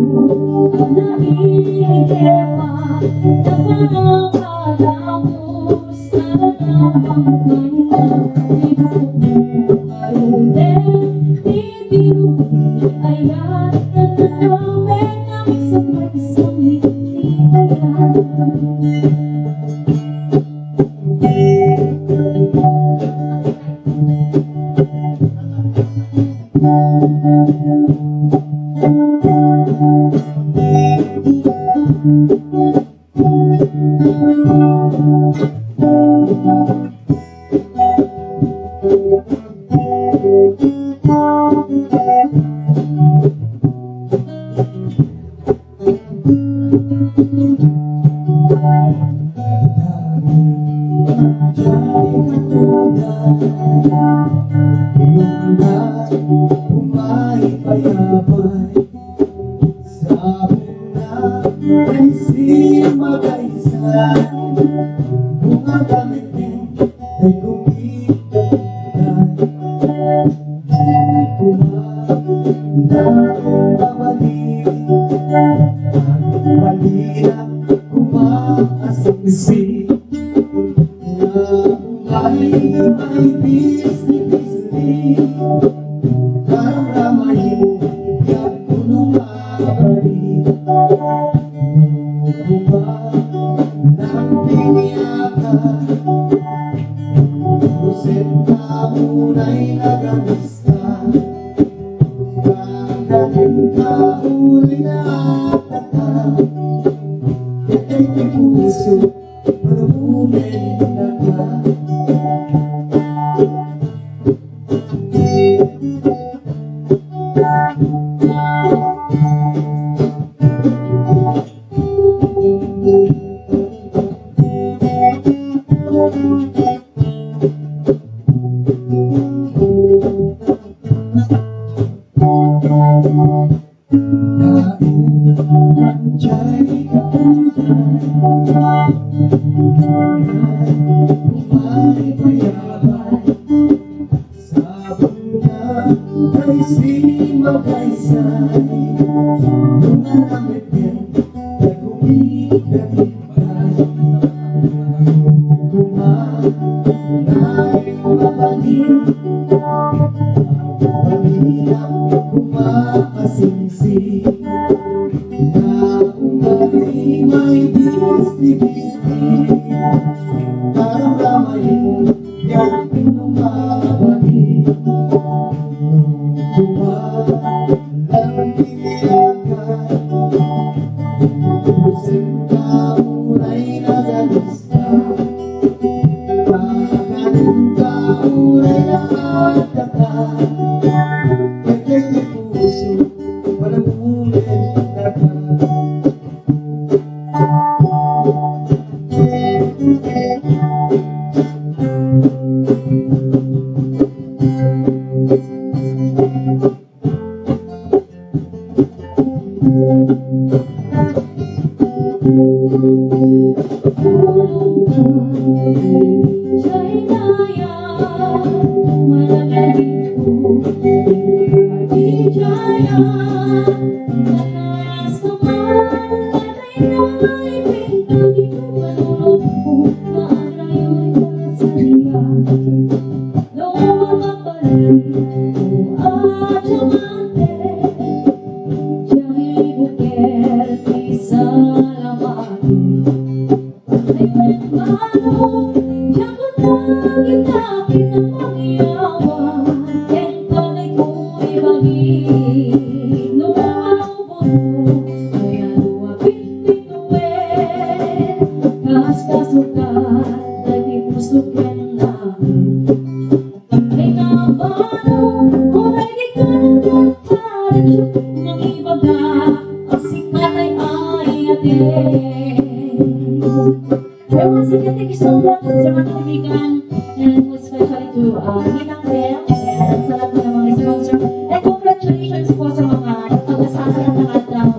Thank you so much sa mga kaibigan, and especially to Ninang Bell and sa lahat ng mga sponsor. And congratulations po sa mga pag-asama ng nakataw.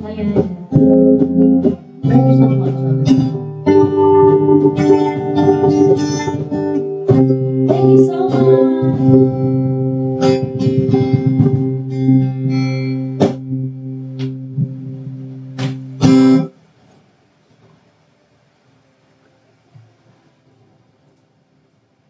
Ayan. Thank you so much. Thank you so much.